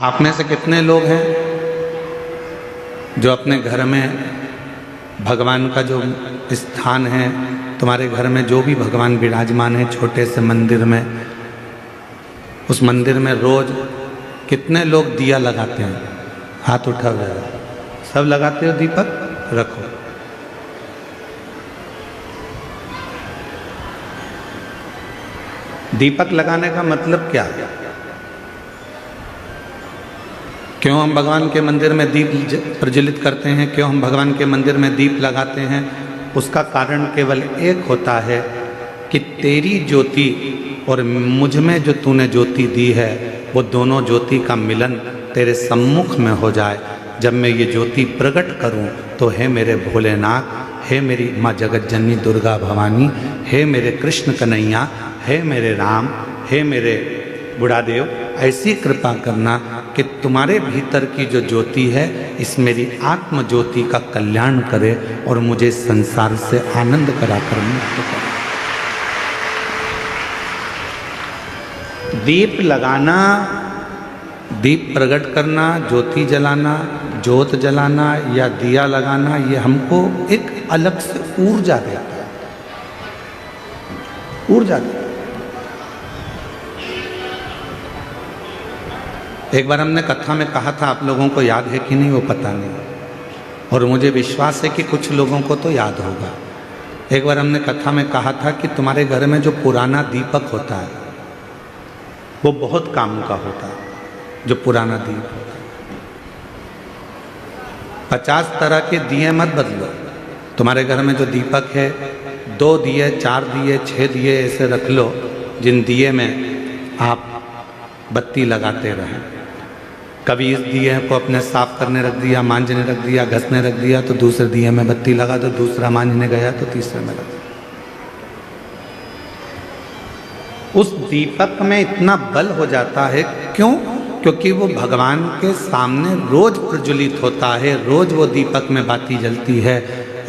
आप में से कितने लोग हैं जो अपने घर में भगवान का जो स्थान है, तुम्हारे घर में जो भी भगवान विराजमान है छोटे से मंदिर में, उस मंदिर में रोज कितने लोग दिया लगाते हैं? हाथ उठा हुआ है। सब लगाते हो दीपक? रखो। दीपक लगाने का मतलब क्या है? क्यों हम भगवान के मंदिर में दीप प्रज्वलित करते हैं? क्यों हम भगवान के मंदिर में दीप लगाते हैं? उसका कारण केवल एक होता है कि तेरी ज्योति और मुझ में जो तूने ज्योति दी है वो दोनों ज्योति का मिलन तेरे सम्मुख में हो जाए। जब मैं ये ज्योति प्रकट करूं तो हे मेरे भोलेनाथ, हे मेरी माँ जगत जननी दुर्गा भवानी, हे मेरे कृष्ण कन्हैया, हे मेरे राम, हे मेरे बुढ़ादेव, ऐसी कृपा करना कि तुम्हारे भीतर की जो ज्योति है इस मेरी आत्म ज्योति का कल्याण करे और मुझे संसार से आनंद कराकर मुक्त करे। दीप लगाना, दीप प्रकट करना, ज्योति जलाना, ज्योत जलाना या दिया लगाना, ये हमको एक अलग से ऊर्जा देता है, ऊर्जा देता है। एक बार हमने कथा में कहा था, आप लोगों को याद है कि नहीं वो पता नहीं, और मुझे विश्वास है कि कुछ लोगों को तो याद होगा। एक बार हमने कथा में कहा था कि तुम्हारे घर में जो पुराना दीपक होता है वो बहुत काम का होता है। जो पुराना दीप, 50 तरह के दिए मत बदलो। तुम्हारे घर में जो दीपक है 2 दिए, 4 दिए, 6 दिए ऐसे रख लो जिन दिए में आप बत्ती लगाते रहें। कभी इस दिए को अपने साफ करने रख दिया, मांजने रख दिया, घसने रख दिया, तो दूसरे दिए में बत्ती लगा दो, दूसरा मांजने गया तो तीसरे में रख दिया। उस दीपक में इतना बल हो जाता है, क्यों? क्योंकि वो भगवान के सामने रोज प्रज्वलित होता है, रोज वो दीपक में बाती जलती है,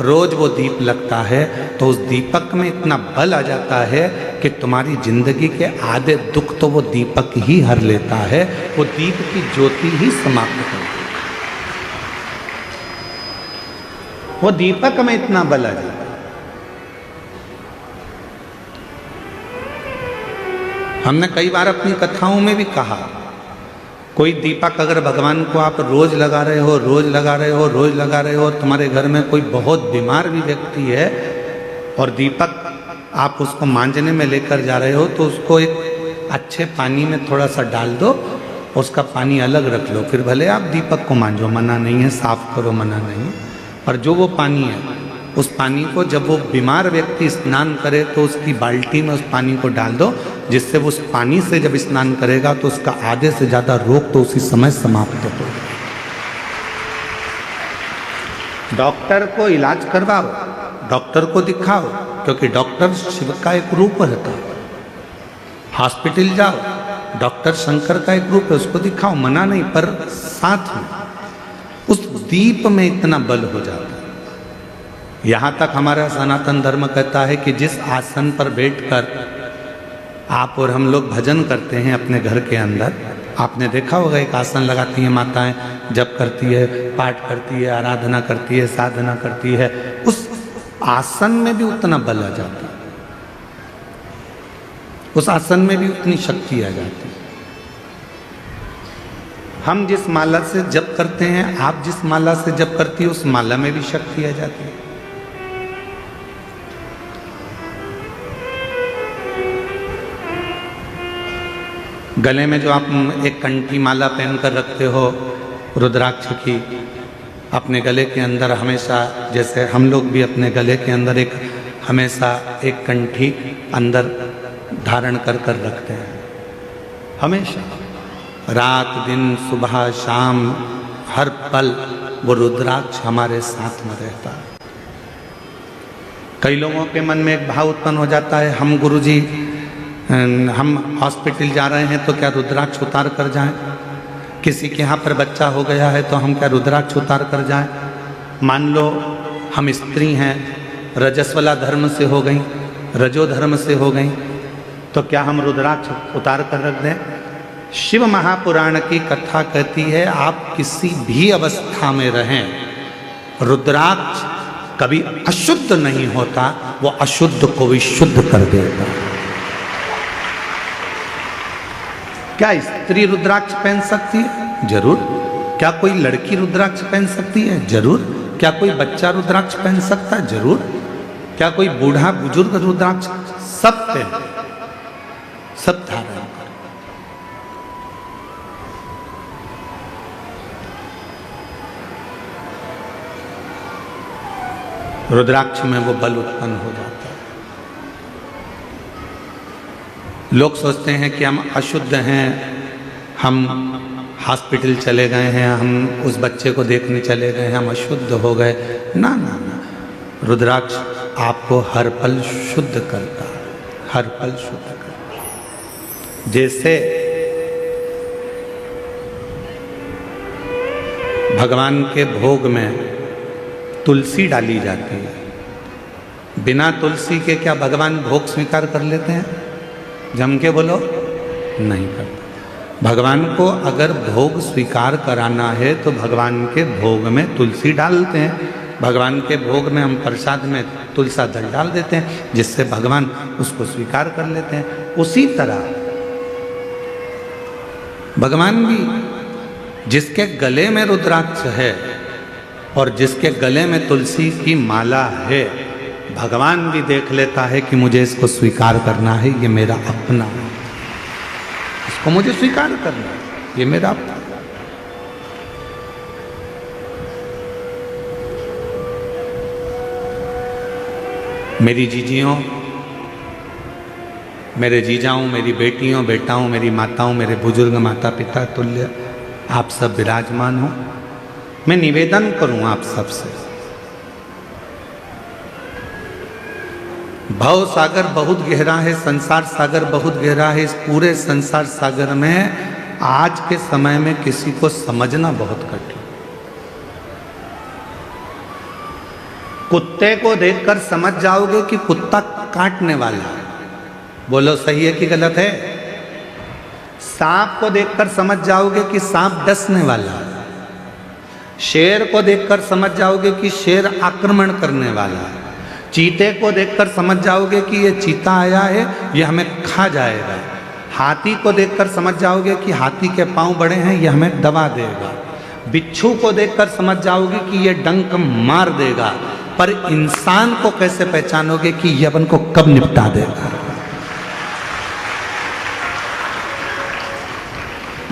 रोज वो दीप लगता है, तो उस दीपक में इतना बल आ जाता है कि तुम्हारी जिंदगी के आधे दुख तो वो दीपक ही हर लेता है, वो दीप की ज्योति ही समाप्त कर देती है। वो दीपक में इतना बल आ जाता है। हमने कई बार अपनी कथाओं में भी कहा, कोई दीपक अगर भगवान को आप रोज लगा रहे हो, रोज लगा रहे हो, रोज लगा रहे हो, तुम्हारे घर में कोई बहुत बीमार भी व्यक्ति है और दीपक आप उसको मांजने में लेकर जा रहे हो, तो उसको एक अच्छे पानी में थोड़ा सा डाल दो, उसका पानी अलग रख लो, फिर भले आप दीपक को मांजो, मना नहीं है, साफ करो, मना नहीं है, पर जो वो पानी है उस पानी को जब वो बीमार व्यक्ति स्नान करे तो उसकी बाल्टी में उस पानी को डाल दो, जिससे वो उस पानी से जब स्नान करेगा तो उसका आधे से ज़्यादा रोग तो उसी समय समाप्त हो। डॉक्टर को इलाज करवाओ, डॉक्टर को दिखाओ, क्योंकि डॉक्टर शिव का एक रूप रहता है। हॉस्पिटल जाओ, डॉक्टर शंकर का एक रूप है, उसको दिखाओ, मना नहीं, पर साथ में उस दीप में इतना बल हो जाता है। यहाँ तक हमारा सनातन धर्म कहता है कि जिस आसन पर बैठकर आप और हम लोग भजन करते हैं अपने घर के अंदर, आपने देखा होगा एक आसन लगाती हैं माताएं, जप करती है, पाठ करती है, आराधना करती है, साधना करती है, उस आसन में भी उतना बल आ जाता है, उस आसन में भी उतनी शक्ति आ जाती है। हम जिस माला से जप करते हैं, आप जिस माला से जप करती है, उस माला में भी शक्ति आ जाती है। गले में जो आप एक कंठी माला पहनकर रखते हो रुद्राक्ष की, अपने गले के अंदर हमेशा, जैसे हम लोग भी अपने गले के अंदर एक हमेशा एक कंठी अंदर धारण कर कर रखते हैं, हमेशा, रात दिन सुबह शाम हर पल वो रुद्राक्ष हमारे साथ में रहता है। कई लोगों के मन में एक भाव उत्पन्न हो जाता है, हम गुरुजी हम हॉस्पिटल जा रहे हैं तो क्या रुद्राक्ष उतार कर जाएं? किसी के यहाँ पर बच्चा हो गया है तो हम क्या रुद्राक्ष उतार कर जाएं? मान लो हम स्त्री हैं, रजस्वला धर्म से हो गई, रजो धर्म से हो गई, तो क्या हम रुद्राक्ष उतार कर रख दें? शिव महापुराण की कथा कहती है आप किसी भी अवस्था में रहें, रुद्राक्ष कभी अशुद्ध नहीं होता, वो अशुद्ध को भी शुद्ध कर देता। क्या स्त्री रुद्राक्ष पहन सकती है? जरूर। क्या कोई लड़की रुद्राक्ष पहन सकती है? जरूर। क्या कोई बच्चा रुद्राक्ष पहन सकता है? जरूर। क्या कोई बूढ़ा बुजुर्ग रुद्राक्ष? सब पहन, सब धारण। रुद्राक्ष में वो बल उत्पन्न हो जाता है। लोग सोचते हैं कि हम अशुद्ध हैं, हम हॉस्पिटल चले गए हैं, हम उस बच्चे को देखने चले गए हैं, हम अशुद्ध हो गए। ना ना ना, रुद्राक्ष आपको हर पल शुद्ध करता है, हर पल शुद्ध करता है। जैसे भगवान के भोग में तुलसी डाली जाती है, बिना तुलसी के क्या भगवान भोग स्वीकार कर लेते हैं? जम के बोलो, नहीं करते। भगवान को अगर भोग स्वीकार कराना है तो भगवान के भोग में तुलसी डालते हैं। भगवान के भोग में हम प्रसाद में तुलसा दल डाल देते हैं, जिससे भगवान उसको स्वीकार कर लेते हैं। उसी तरह भगवान भी, जिसके गले में रुद्राक्ष है और जिसके गले में तुलसी की माला है, भगवान भी देख लेता है कि मुझे इसको स्वीकार करना है, ये मेरा अपना है, इसको मुझे स्वीकार करना है, ये मेरा अपना। मेरी जीजियों, मेरे जीजाओं, मेरी बेटियों, बेटाओं, मेरी माताओं, मेरे बुजुर्ग माता पिता तुल्य आप सब विराजमान हो। मैं निवेदन करूं आप सबसे, भव सागर बहुत गहरा है, संसार सागर बहुत गहरा है। इस पूरे संसार सागर में आज के समय में किसी को समझना बहुत कठिन। कुत्ते को देखकर समझ जाओगे कि कुत्ता काटने वाला है, बोलो सही है कि गलत है? सांप को देखकर समझ जाओगे कि सांप डसने वाला है। शेर को देखकर समझ जाओगे कि शेर आक्रमण करने वाला है। चीते को देखकर समझ जाओगे कि ये चीता आया है, ये हमें खा जाएगा। हाथी को देखकर समझ जाओगे कि हाथी के पांव बड़े हैं, ये हमें दबा देगा। बिच्छू को देखकर समझ जाओगे कि ये डंक मार देगा। पर इंसान को कैसे पहचानोगे कि ये अपन को कब निपटा देगा?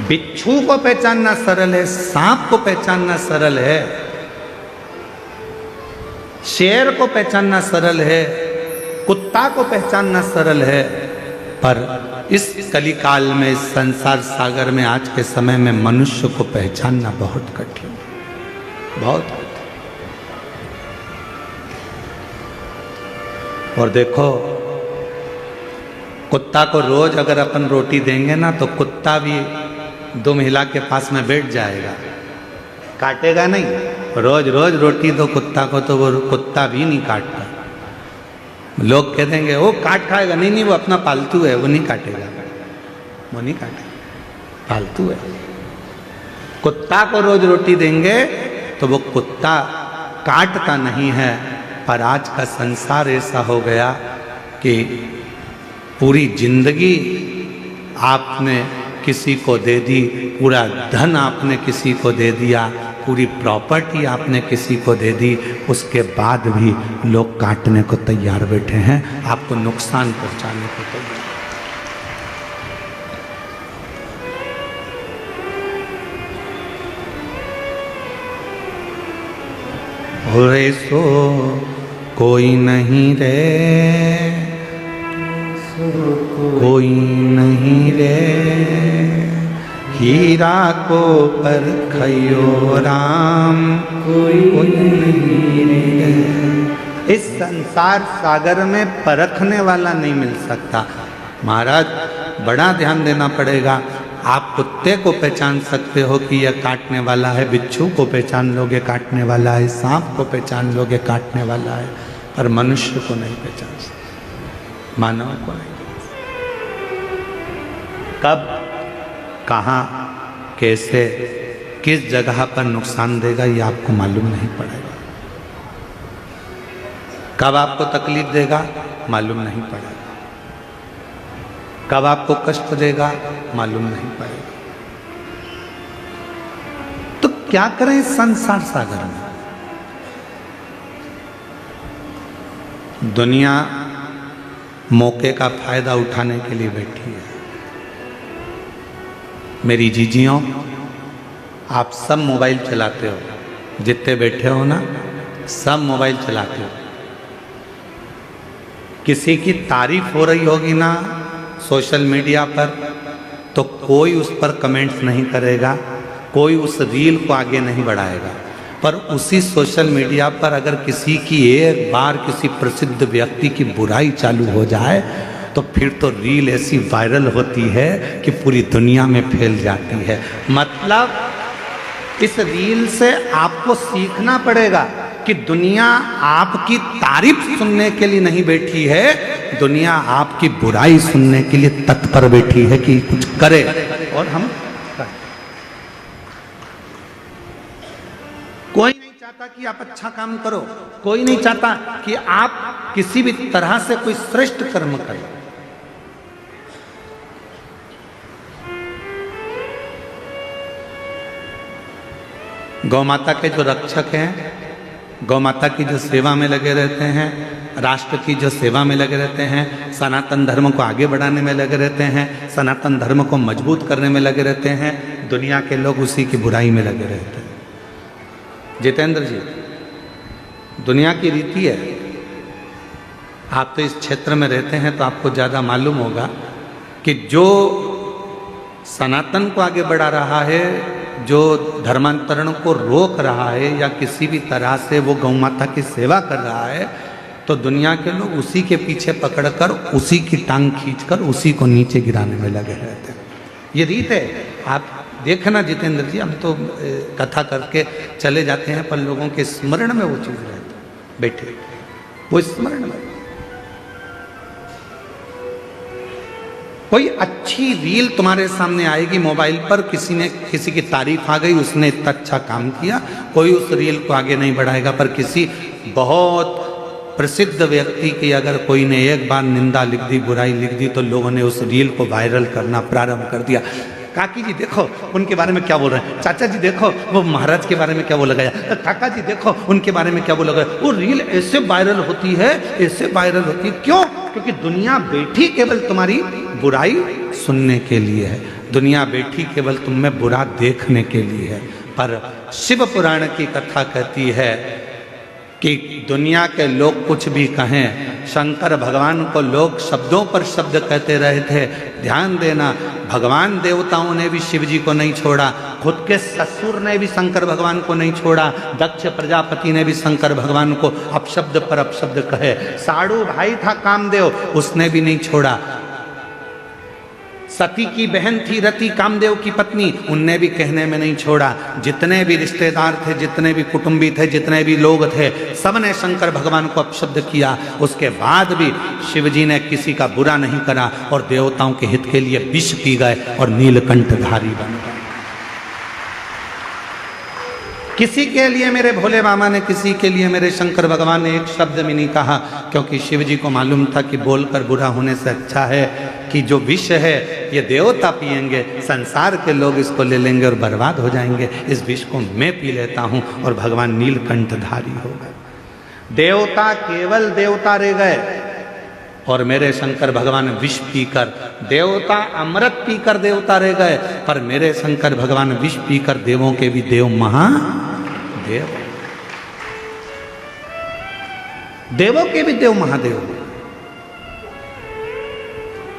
बिच्छू को पहचानना सरल है, सांप को पहचानना सरल है, शेर को पहचानना सरल है, कुत्ता को पहचानना सरल है। पर इस कलिकाल में, इस संसार सागर में, आज के समय में मनुष्य को पहचानना बहुत कठिन, बहुत कठिन। और देखो, कुत्ता को रोज अगर अपन रोटी देंगे ना, तो कुत्ता भी दो महिला के पास में बैठ जाएगा, काटेगा नहीं। रोज रोज रोटी दो कुत्ता को तो वो कुत्ता भी नहीं काटता। लोग कह देंगे वो काट खाएगा, नहीं नहीं वो अपना पालतू है, वो नहीं काटेगा, वो नहीं काटेगा, पालतू है। कुत्ता को रोज रोटी देंगे तो वो कुत्ता काटता नहीं है। पर आज का संसार ऐसा हो गया कि पूरी जिंदगी आपने किसी को दे दी, पूरा धन आपने किसी को दे दिया, पूरी प्रॉपर्टी आपने किसी को दे दी, उसके बाद भी लोग काटने को तैयार बैठे हैं, आपको नुकसान पहुंचाने को तैयार। और सो कोई नहीं रे, कोई नहीं रे, हीरा को परखयो राम, कोई नहीं रे। इस संसार सागर में परखने वाला नहीं मिल सकता। महाराज बड़ा ध्यान देना पड़ेगा। आप कुत्ते को पहचान सकते हो कि यह काटने वाला है, बिच्छू को पहचान लोगे काटने वाला है, सांप को पहचान लोगे काटने वाला है, पर मनुष्य को नहीं पहचान सकते, मानव को नहीं। कब? कहाँ, कैसे, किस जगह पर नुकसान देगा ये आपको मालूम नहीं पड़ेगा। कब आपको तकलीफ देगा मालूम नहीं पड़ेगा, कब आपको कष्ट देगा मालूम नहीं पड़ेगा। तो क्या करें इस संसार सागर में? दुनिया मौके का फायदा उठाने के लिए बैठी है। मेरी जीजियों, आप सब मोबाइल चलाते हो, जितने बैठे हो ना सब मोबाइल चलाते हो। किसी की तारीफ हो रही होगी ना सोशल मीडिया पर, तो कोई उस पर कमेंट्स नहीं करेगा, कोई उस रील को आगे नहीं बढ़ाएगा। पर उसी सोशल मीडिया पर अगर किसी की एक बार किसी प्रसिद्ध व्यक्ति की बुराई चालू हो जाए तो फिर तो रील ऐसी वायरल होती है कि पूरी दुनिया में फैल जाती है। मतलब इस रील से आपको सीखना पड़ेगा कि दुनिया आपकी तारीफ सुनने के लिए नहीं बैठी है, दुनिया आपकी बुराई सुनने के लिए तत्पर बैठी है कि कुछ करे। और हम कोई नहीं चाहता कि आप अच्छा काम करो, कोई नहीं चाहता कि आप किसी भी तरह से कोई श्रेष्ठ कर्म करें। गौ माता के जो रक्षक हैं, गौ माता की जो सेवा में लगे रहते हैं, राष्ट्र की जो सेवा में लगे रहते हैं, सनातन धर्म को आगे बढ़ाने में लगे रहते हैं, सनातन धर्म को मजबूत करने में लगे रहते हैं, दुनिया के लोग उसी की बुराई में लगे रहते हैं। जितेंद्र जी, दुनिया की रीति है, आप तो इस क्षेत्र में रहते हैं तो आपको ज़्यादा मालूम होगा कि जो सनातन को आगे बढ़ा रहा है, जो धर्मांतरण को रोक रहा है या किसी भी तरह से वो गौ माता की सेवा कर रहा है, तो दुनिया के लोग उसी के पीछे पकड़कर उसी की टांग खींचकर उसी को नीचे गिराने में लगे रहते हैं। ये रीत है। आप देखना जितेंद्र जी, हम तो कथा करके चले जाते हैं पर लोगों के स्मरण में वो चीज़ रहती है, बैठे वो स्मरण में। कोई अच्छी रील तुम्हारे सामने आएगी मोबाइल पर, किसी की तारीफ आ गई, उसने इतना अच्छा काम किया, कोई उस रील को आगे नहीं बढ़ाएगा। पर किसी बहुत प्रसिद्ध व्यक्ति की अगर कोई ने एक बार निंदा लिख दी, बुराई लिख दी, तो लोगों ने उस रील को वायरल करना प्रारंभ कर दिया। काकी जी देखो उनके बारे में क्या बोल रहे हैं, चाचा जी देखो वो महाराज के बारे में क्या बोला गया, काका जी देखो उनके बारे में क्या बोला गया। वो रील ऐसे वायरल होती है, ऐसे वायरल होती है। क्यों? क्योंकि दुनिया बैठी केवल तुम्हारी बुराई सुनने के लिए है, दुनिया बैठी केवल तुम में बुरा देखने के लिए है। पर शिव पुराण की कथा कहती है कि दुनिया के लोग कुछ भी कहें, शंकर भगवान को लोग शब्दों पर शब्द कहते रहे थे। ध्यान देना, भगवान देवताओं ने भी शिव जी को नहीं छोड़ा, खुद के ससुर ने भी शंकर भगवान को नहीं छोड़ा, दक्ष प्रजापति ने भी शंकर भगवान को अपशब्द पर अपशब्द कहे। साड़ू भाई था कामदेव, उसने भी नहीं छोड़ा। सती की बहन थी रति, कामदेव की पत्नी, उनने भी कहने में नहीं छोड़ा। जितने भी रिश्तेदार थे, जितने भी कुटुंबी थे, जितने भी लोग थे, सबने शंकर भगवान को अपशब्द किया। उसके बाद भी शिव जी ने किसी का बुरा नहीं करा और देवताओं के हित के लिए विष पी गए और नीलकंठधारी बन गए। किसी के लिए मेरे भोले बाबा ने, किसी के लिए मेरे शंकर भगवान ने एक शब्द भी नहीं कहा, क्योंकि शिव जी को मालूम था कि बोलकर बुरा होने से अच्छा है कि जो विष है ये देवता पिएंगे, संसार के लोग इसको ले लेंगे और बर्बाद हो जाएंगे। इस विष को मैं पी लेता हूँ और भगवान नीलकंठधारी हो गए। देवता केवल देवता रह गए और मेरे शंकर भगवान विष पीकर, देवता अमृत पीकर देवता रह गए, पर मेरे शंकर भगवान विष पीकर देवों के भी देव महादेव, देवों के भी देव महादेव।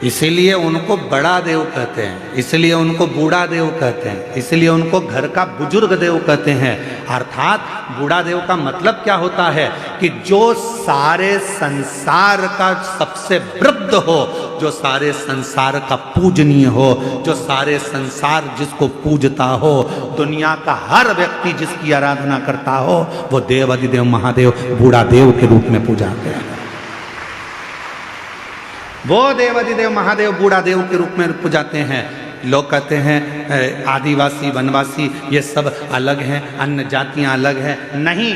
इसीलिए उनको बड़ा देव कहते हैं, इसलिए उनको बूढ़ा देव कहते हैं, इसलिए उनको घर का बुजुर्ग देव कहते हैं। अर्थात बूढ़ा देव का मतलब क्या होता है कि जो सारे संसार का सबसे वृद्ध हो, जो सारे संसार का पूजनीय हो, जो सारे संसार जिसको पूजता हो, दुनिया का हर व्यक्ति जिसकी आराधना करता हो, वो देव अधिदेव महादेव बूढ़ा देव के रूप में पूजाते हैं। वो देव अधिदेव महादेव बूढ़ा देव के रूप में पूजाते हैं। लोग कहते हैं आदिवासी वनवासी ये सब अलग हैं, अन्य जातियां अलग हैं। नहीं,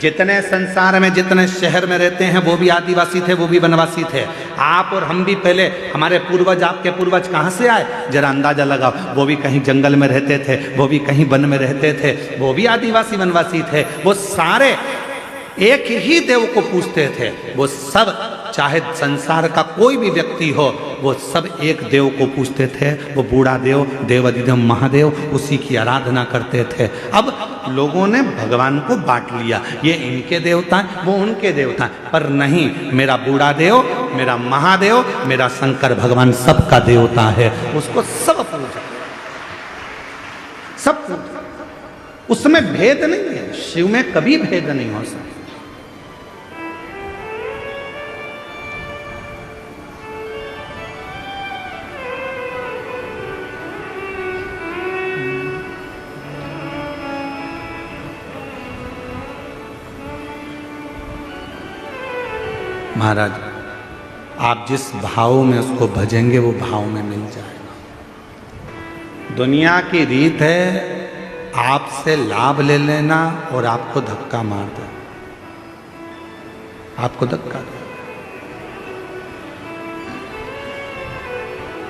जितने संसार में जितने शहर में रहते हैं वो भी आदिवासी थे, वो भी वनवासी थे। आप और हम भी पहले, हमारे पूर्वज, आपके पूर्वज कहाँ से आए जरा अंदाजा लगाओ। वो भी कहीं जंगल में रहते थे, वो भी कहीं वन में रहते थे, वो भी आदिवासी वनवासी थे। वो सारे एक ही देव को पूजते थे। वो सब, चाहे संसार का कोई भी व्यक्ति हो, वो सब एक देव को पूजते थे। वो बूढ़ा देव, देवाधिदेव महादेव, उसी की आराधना करते थे। अब लोगों ने भगवान को बांट लिया, ये इनके देवता हैं, वो उनके देवता हैं। पर नहीं, मेरा बूढ़ा देव, मेरा महादेव, मेरा शंकर भगवान सबका देवता है। उसको सब पूजा, सब पूजा, उसमें भेद नहीं है। शिव में कभी भेद नहीं हो सकता। महाराज, आप जिस भाव में उसको भजेंगे वो भाव में मिल जाएगा। दुनिया की रीत है आपसे लाभ ले लेना और आपको धक्का मार दे, आपको धक्का दे।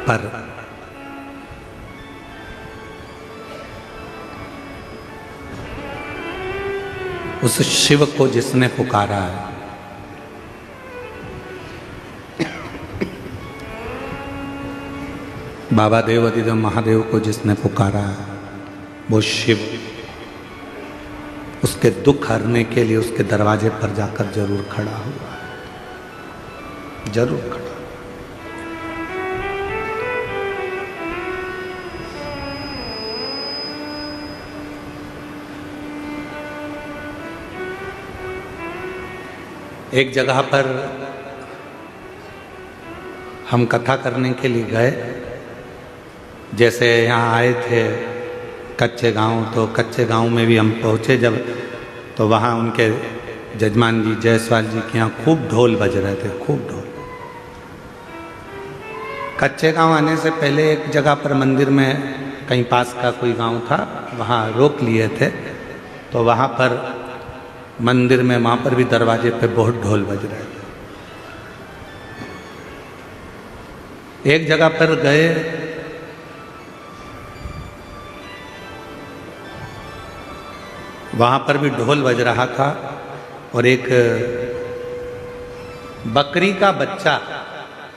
पर उस शिव को जिसने पुकारा है, बाबा देवाधिदेव महादेव को जिसने पुकारा है, वो शिव उसके दुख हरने के लिए उसके दरवाजे पर जाकर जरूर खड़ा हुआ है, जरूर खड़ा। एक जगह पर हम कथा करने के लिए गए। जैसे यहाँ आए थे कच्चे गांव, तो कच्चे गांव में भी हम पहुँचे जब, तो वहाँ उनके जजमान जी जायसवाल जी के यहाँ खूब ढोल बज रहे थे, खूब ढोल। कच्चे गांव आने से पहले एक जगह पर मंदिर में कहीं पास का कोई गांव था, वहाँ रोक लिए थे। तो वहाँ पर मंदिर में, वहाँ पर भी दरवाजे पे बहुत ढोल बज रहे थे। एक जगह पर गए, वहाँ पर भी ढोल बज रहा था और एक बकरी का बच्चा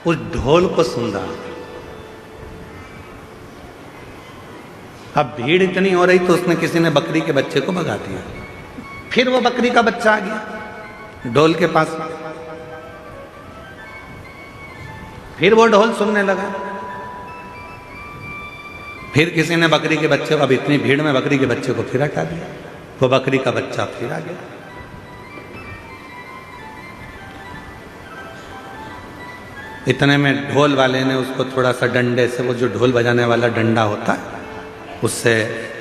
उस ढोल को सुन रहा था। अब भीड़ इतनी हो रही तो उसने, किसी ने बकरी के बच्चे को भगा दिया। फिर वो बकरी का बच्चा आ गया ढोल के पास, फिर वो ढोल सुनने लगा। फिर किसी ने बकरी के बच्चे को, अब इतनी भीड़ में बकरी के बच्चे को फिर हटा दिया। वो बकरी का बच्चा फिर आ गया। इतने में ढोल वाले ने उसको थोड़ा सा डंडे से, वो जो ढोल बजाने वाला डंडा होता है, उससे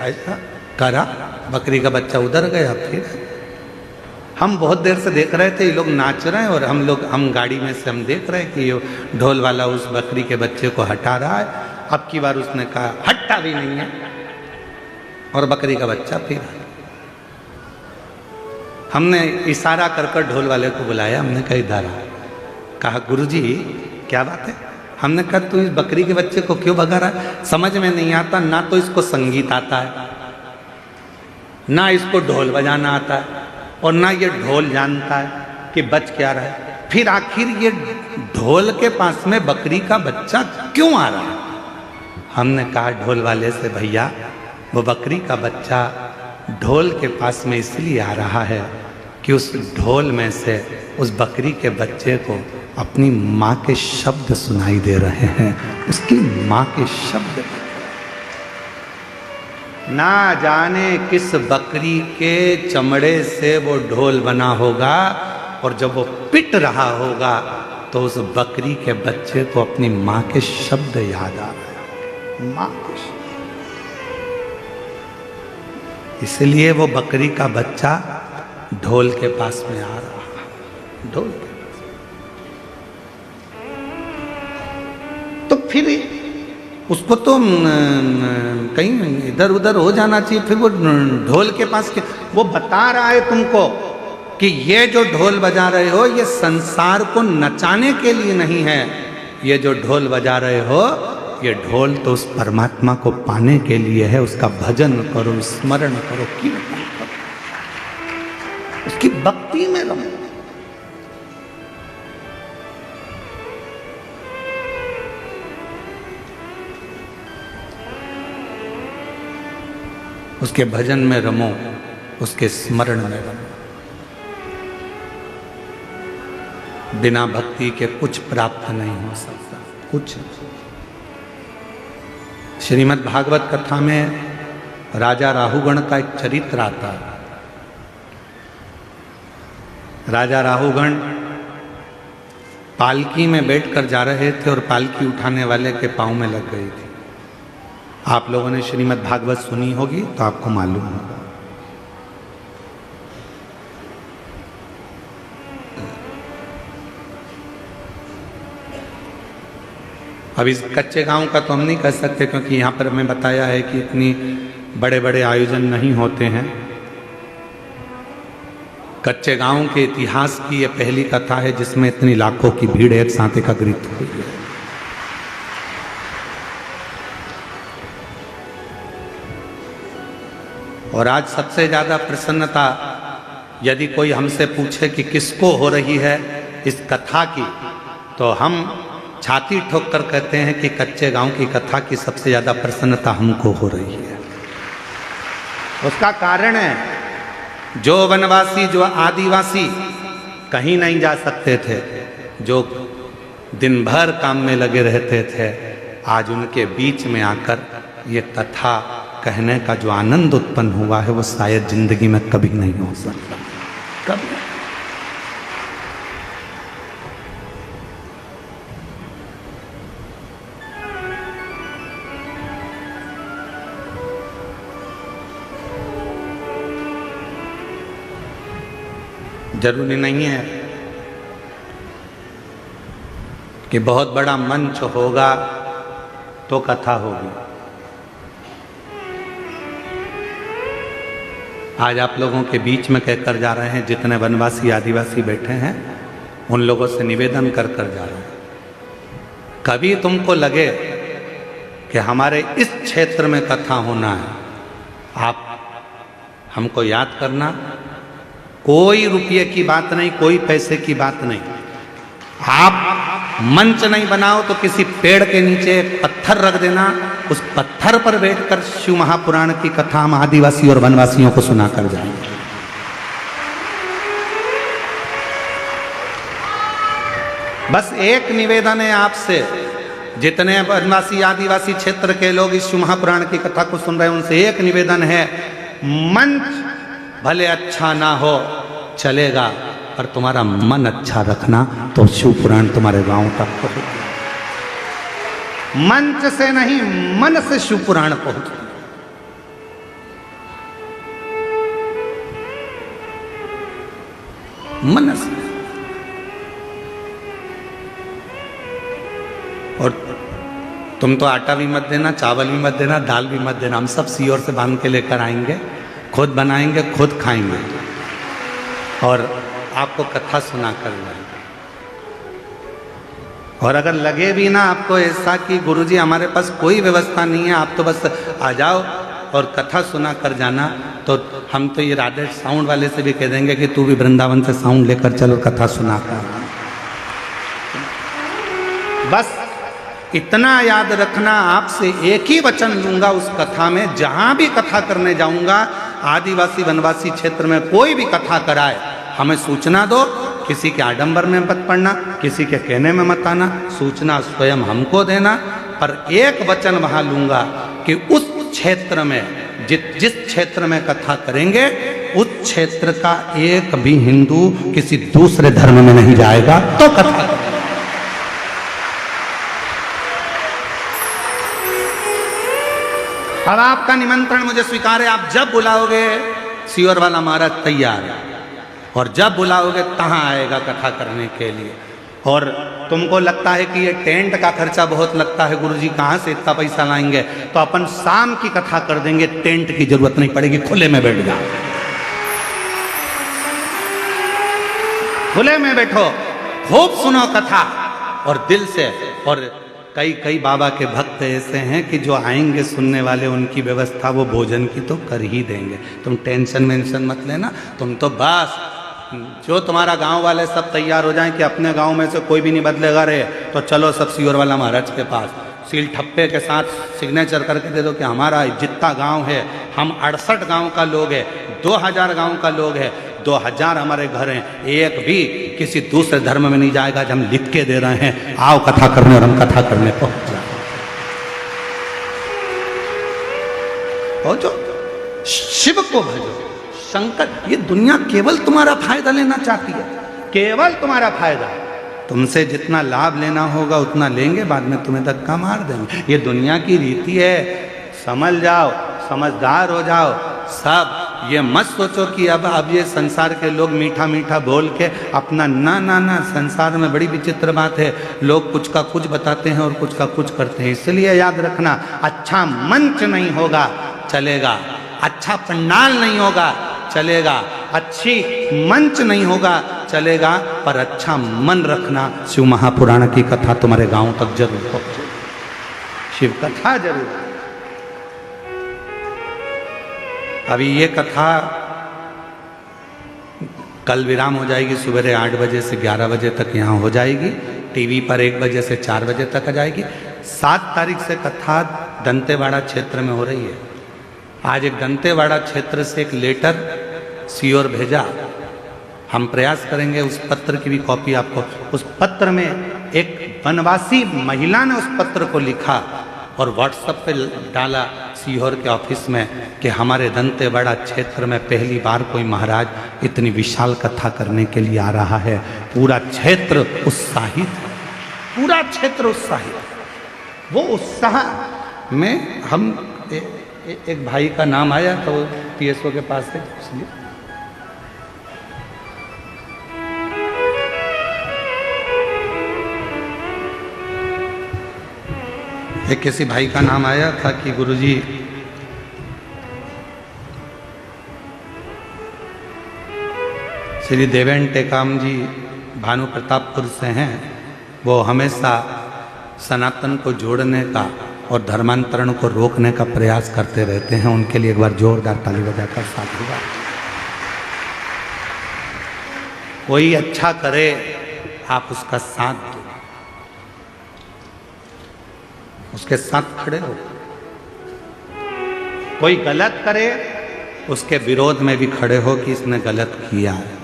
ऐसा करा, बकरी का बच्चा उधर गया। फिर हम बहुत देर से देख रहे थे, ये लोग नाच रहे हैं और हम गाड़ी में से हम देख रहे हैं कि ये ढोल वाला उस बकरी के बच्चे को हटा रहा है। अब की बार उसने कहा हटता भी नहीं है, और बकरी का बच्चा फिर आ गया। हमने इशारा कर कर ढोल वाले को बुलाया, हमने कहा इधर आ। कहा गुरुजी क्या बात है? हमने कहा तू इस बकरी के बच्चे को क्यों भगा रहा है? समझ में नहीं आता, ना तो इसको संगीत आता है, ना इसको ढोल बजाना आता है, और ना ये ढोल जानता है कि बच क्या रहा है। फिर आखिर ये ढोल के पास में बकरी का बच्चा क्यों आ रहा है? हमने कहा ढोल वाले से, भैया वो बकरी का बच्चा ढोल के पास में इसलिए आ रहा है कि उस ढोल में से उस बकरी के बच्चे को अपनी माँ के शब्द सुनाई दे रहे हैं, उसकी माँ के शब्द। ना जाने किस बकरी के चमड़े से वो ढोल बना होगा, और जब वो पिट रहा होगा तो उस बकरी के बच्चे को अपनी माँ के शब्द याद आ रहे हैं, माँ के शब्द। इसलिए वो बकरी का बच्चा ढोल के पास में आ रहा है, ढोल के पास। तो फिर उसको तो कहीं इधर उधर हो जाना चाहिए। फिर वो ढोल के पास के वो बता रहा है तुमको कि ये जो ढोल बजा रहे हो ये संसार को नचाने के लिए नहीं है, ये जो ढोल बजा रहे हो ये ढोल तो उस परमात्मा को पाने के लिए है। उसका भजन करो, स्मरण करो, कीर्तन करो, उसकी भक्ति में रहो। उसके भजन में रमो, उसके स्मरण में रमो। बिना भक्ति के कुछ प्राप्त नहीं हो सकता, कुछ। श्रीमद् भागवत कथा में राजा राहुगण का एक चरित्र आता है। राजा राहुगण पालकी में बैठकर जा रहे थे और पालकी उठाने वाले के पांव में लग गई थी। आप लोगों ने श्रीमद् भागवत सुनी होगी तो आपको मालूम होगा। अब इस कच्चे गांव का तो हम नहीं कह सकते, क्योंकि यहाँ पर हमें बताया है कि इतनी बड़े बड़े आयोजन नहीं होते हैं। कच्चे गांव के इतिहास की यह पहली कथा है जिसमें इतनी लाखों की भीड़ एक साथ एकत्रित हुई है। और आज सबसे ज्यादा प्रसन्नता यदि कोई हमसे पूछे कि किसको हो रही है इस कथा की, तो हम छाती ठोक कर कहते हैं कि कच्चे गांव की कथा की सबसे ज्यादा प्रसन्नता हमको हो रही है। उसका कारण है, जो वनवासी, जो आदिवासी कहीं नहीं जा सकते थे, जो दिन भर काम में लगे रहते थे, आज उनके बीच में आकर ये कथा कहने का जो आनंद उत्पन्न हुआ है वो शायद जिंदगी में कभी नहीं हो सकता, कभी। जरूरी नहीं है कि बहुत बड़ा मंच होगा तो कथा होगी। आज आप लोगों के बीच में कहकर जा रहे हैं, जितने वनवासी आदिवासी बैठे हैं उन लोगों से निवेदन कर कर जा रहे हैं, कभी तुमको लगे कि हमारे इस क्षेत्र में कथा होना है, आप हमको याद करना। कोई रुपये की बात नहीं, कोई पैसे की बात नहीं। आप मंच नहीं बनाओ तो किसी पेड़ के नीचे पत्थर रख देना, उस पत्थर पर बैठकर शिव महापुराण की कथा हम आदिवासी और वनवासियों को सुनाकर जाएंगे। बस एक निवेदन है आपसे, जितने वनवासी आदिवासी क्षेत्र के लोग इस शिव महापुराण की कथा को सुन रहे हैं, उनसे एक निवेदन है, मंच भले अच्छा ना हो चलेगा, पर तुम्हारा मन अच्छा रखना तो शिव पुराण तुम्हारे गांव तक पहुंचे। मंच से नहीं, मन से शिव पुराण पहुंचे। मन से। और तुम तो आटा भी मत देना, चावल भी मत देना, दाल भी मत देना, हम सब सीओर से बांध के लेकर आएंगे, खुद बनाएंगे, खुद खाएंगे और आपको कथा सुना कर जाएंगे। और अगर लगे भी ना आपको ऐसा कि गुरुजी हमारे पास कोई व्यवस्था नहीं है, आप तो बस आ जाओ और कथा सुना कर जाना, तो हम तो ये राधे साउंड वाले से भी कह देंगे कि तू भी वृंदावन से साउंड लेकर चल और कथा सुना कर। बस इतना याद रखना, आपसे एक ही वचन लूंगा उस कथा में, जहां भी कथा करने जाऊंगा, आदिवासी वनवासी क्षेत्र में कोई भी कथा कराए, हमें सूचना दो। किसी के आडंबर में मत पड़ना, किसी के कहने में मत आना, सूचना स्वयं हमको देना। पर एक वचन वहां लूंगा कि उस क्षेत्र में जिस क्षेत्र में कथा करेंगे, उस क्षेत्र का एक भी हिंदू किसी दूसरे धर्म में नहीं जाएगा तो कथा करेंगे। अब आपका निमंत्रण मुझे स्वीकार है, आप जब बुलाओगे सीओर वाला महाराज तैयार है, और जब बुलाओगे तहां आएगा कथा करने के लिए। और तुमको लगता है कि ये टेंट का खर्चा बहुत लगता है, गुरुजी कहाँ से इतना पैसा लाएंगे, तो अपन शाम की कथा कर देंगे, टेंट की जरूरत नहीं पड़ेगी, खुले में बैठ जाओ, खुले में बैठो, खूब सुनो कथा और दिल से। और कई बाबा के भक्त ऐसे हैं कि जो आएंगे सुनने वाले, उनकी व्यवस्था वो भोजन की तो कर ही देंगे। तुम टेंशन वेंशन मत लेना, तुम तो बस जो तुम्हारा गांव वाले सब तैयार हो जाएं कि अपने गांव में से कोई भी नहीं बदलेगा रे, तो चलो सब सियोर वाला महाराज के पास, सील ठप्पे के साथ सिग्नेचर करके दे दो कि हमारा जितना गांव है, हम 68 गांव का लोग है, 2000 गांव का लोग है, 2000 हमारे घर हैं, एक भी किसी दूसरे धर्म में नहीं जाएगा, जब हम लिख के दे रहे हैं, आओ कथा करने, और हम कथा करने पहुंच जाए। जो शिव को भजो, शंकर, ये दुनिया केवल तुम्हारा फायदा लेना चाहती है, केवल तुम्हारा फायदा। तुमसे जितना लाभ लेना होगा उतना लेंगे, बाद में तुम्हें धक्का मार देंगे। ये दुनिया की रीति है, समझ जाओ, समझदार हो जाओ सब। ये मत सोचो कि अब ये संसार के लोग मीठा मीठा बोल के अपना, ना ना ना, संसार में बड़ी विचित्र बात है, लोग कुछ का कुछ बताते हैं और कुछ का कुछ करते हैं। इसलिए याद रखना, अच्छा मंच नहीं होगा चलेगा, अच्छा पंडाल नहीं होगा चलेगा, अच्छी मंच नहीं होगा चलेगा, पर अच्छा मन रखना। शिव महापुराण की कथा तुम्हारे गांव तक जरूर पहुंचे, शिव कथा जरूर। अभी ये कथा कल विराम हो जाएगी, सवेरे 8 बजे से 11 बजे तक यहाँ हो जाएगी, टीवी पर 1 बजे से 4 बजे तक आ जाएगी। 7 तारीख से कथा दंतेवाड़ा क्षेत्र में हो रही है। आज एक दंतेवाड़ा क्षेत्र से एक लेटर सीओर भेजा, हम प्रयास करेंगे उस पत्र की भी कॉपी आपको। उस पत्र में एक वनवासी महिला ने उस पत्र को लिखा और व्हाट्सएप पे डाला सीहोर के ऑफिस में कि हमारे दंतेवाड़ा क्षेत्र में पहली बार कोई महाराज इतनी विशाल कथा करने के लिए आ रहा है। पूरा क्षेत्र उत्साहित है, पूरा क्षेत्र उत्साहित। वो उत्साह में हम एक भाई का नाम आया तो पीएसओ के पास से, इसलिए एक किसी भाई का नाम आया था कि गुरुजी श्री देवेन टेकाम जी भानु प्रतापपुर से हैं, वो हमेशा सनातन को जोड़ने का और धर्मांतरण को रोकने का प्रयास करते रहते हैं। उनके लिए एक बार जोरदार ताली बजाकर साधुवाद। कोई अच्छा करे आप उसका साथ दो, उसके साथ खड़े हो। कोई गलत करे उसके विरोध में भी खड़े हो कि इसने गलत किया है।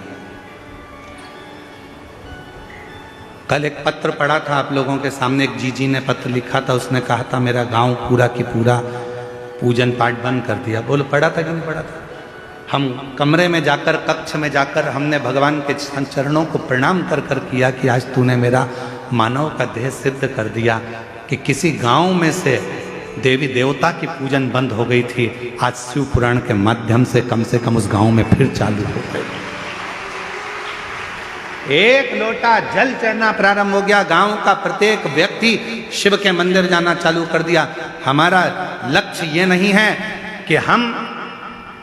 कल एक पत्र पढ़ा था आप लोगों के सामने, एक जीजी ने पत्र लिखा था, उसने कहा था मेरा गांव पूरा की पूरा पूजन पाठ बंद कर दिया। बोलो पढ़ा था कि नहीं पढ़ा था? हम कमरे में जाकर, कक्ष में जाकर हमने भगवान के चरणों को प्रणाम कर कर किया कि आज तूने मेरा मानव का देह सिद्ध कर दिया कि किसी गांव में से देवी देवता की पूजन बंद हो गई थी, आज शिव पुराण के माध्यम से कम उस गांव में फिर चालू हो गई। एक लोटा जल चढ़ना प्रारंभ हो गया, गांव का प्रत्येक व्यक्ति शिव के मंदिर जाना चालू कर दिया। हमारा लक्ष्य ये नहीं है कि हम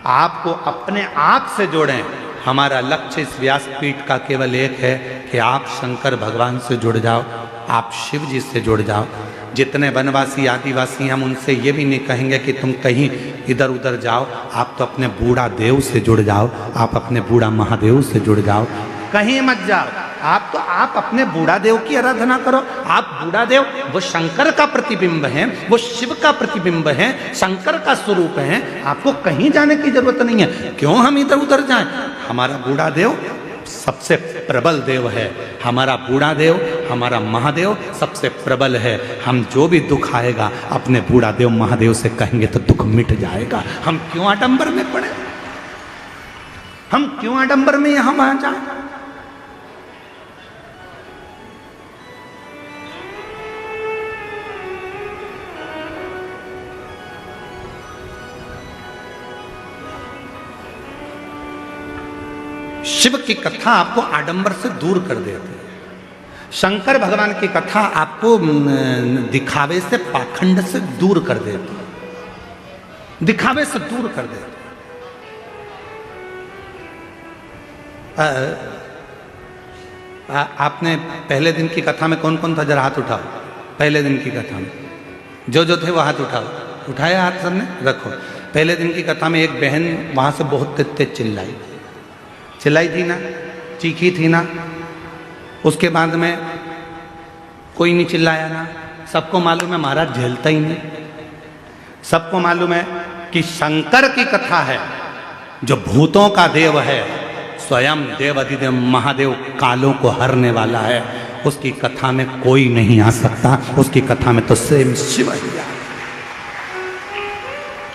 आपको अपने आप से जोड़ें, हमारा लक्ष्य इस व्यासपीठ का केवल एक है कि आप शंकर भगवान से जुड़ जाओ, आप शिव जी से जुड़ जाओ। जितने वनवासी आदिवासी हम उनसे ये भी नहीं कहेंगे कि तुम कहीं इधर उधर जाओ, आप तो अपने बूढ़ा देव से जुड़ जाओ, आप अपने बूढ़ा महादेव से जुड़ जाओ, कहीं मत जाओ। आप अपने बूढ़ा देव की आराधना करो। आप बूढ़ा देव वो शंकर का प्रतिबिंब है, वो शिव का प्रतिबिंब है, शंकर का स्वरूप है। आपको कहीं जाने की जरूरत नहीं है। क्यों हम इधर उधर जाएं? हमारा बूढ़ा देव सबसे प्रबल देव है। हमारा बूढ़ा देव, हमारा महादेव सबसे प्रबल है। हम जो भी दुख आएगा अपने बूढ़ा देव महादेव से कहेंगे तो दुख मिट जाएगा। हम क्यों आडंबर में पड़े? हम क्यों आडंबर में यहां वहां जाए? शिव की कथा आपको आडंबर से दूर कर देती है। शंकर भगवान की कथा आपको दिखावे से, पाखंड से दूर कर देती, दिखावे से दूर कर देती। आपने पहले दिन की कथा में कौन कौन था, जरा हाथ उठाओ। पहले दिन की कथा में जो थे वो हाथ उठाओ। उठाया हाथ सबने, रखो। पहले दिन की कथा में एक बहन वहां से बहुत तेज चिल्लाई थी ना, चीखी थी ना। उसके बाद में कोई नहीं चिल्लाया ना। सबको मालूम है महाराज झेलता ही नहीं। सबको मालूम है कि शंकर की कथा है, जो भूतों का देव है, स्वयं देव अधिदेव महादेव कालों को हरने वाला है। उसकी कथा में कोई नहीं आ सकता। उसकी कथा में तो स्वयं शिव ही है।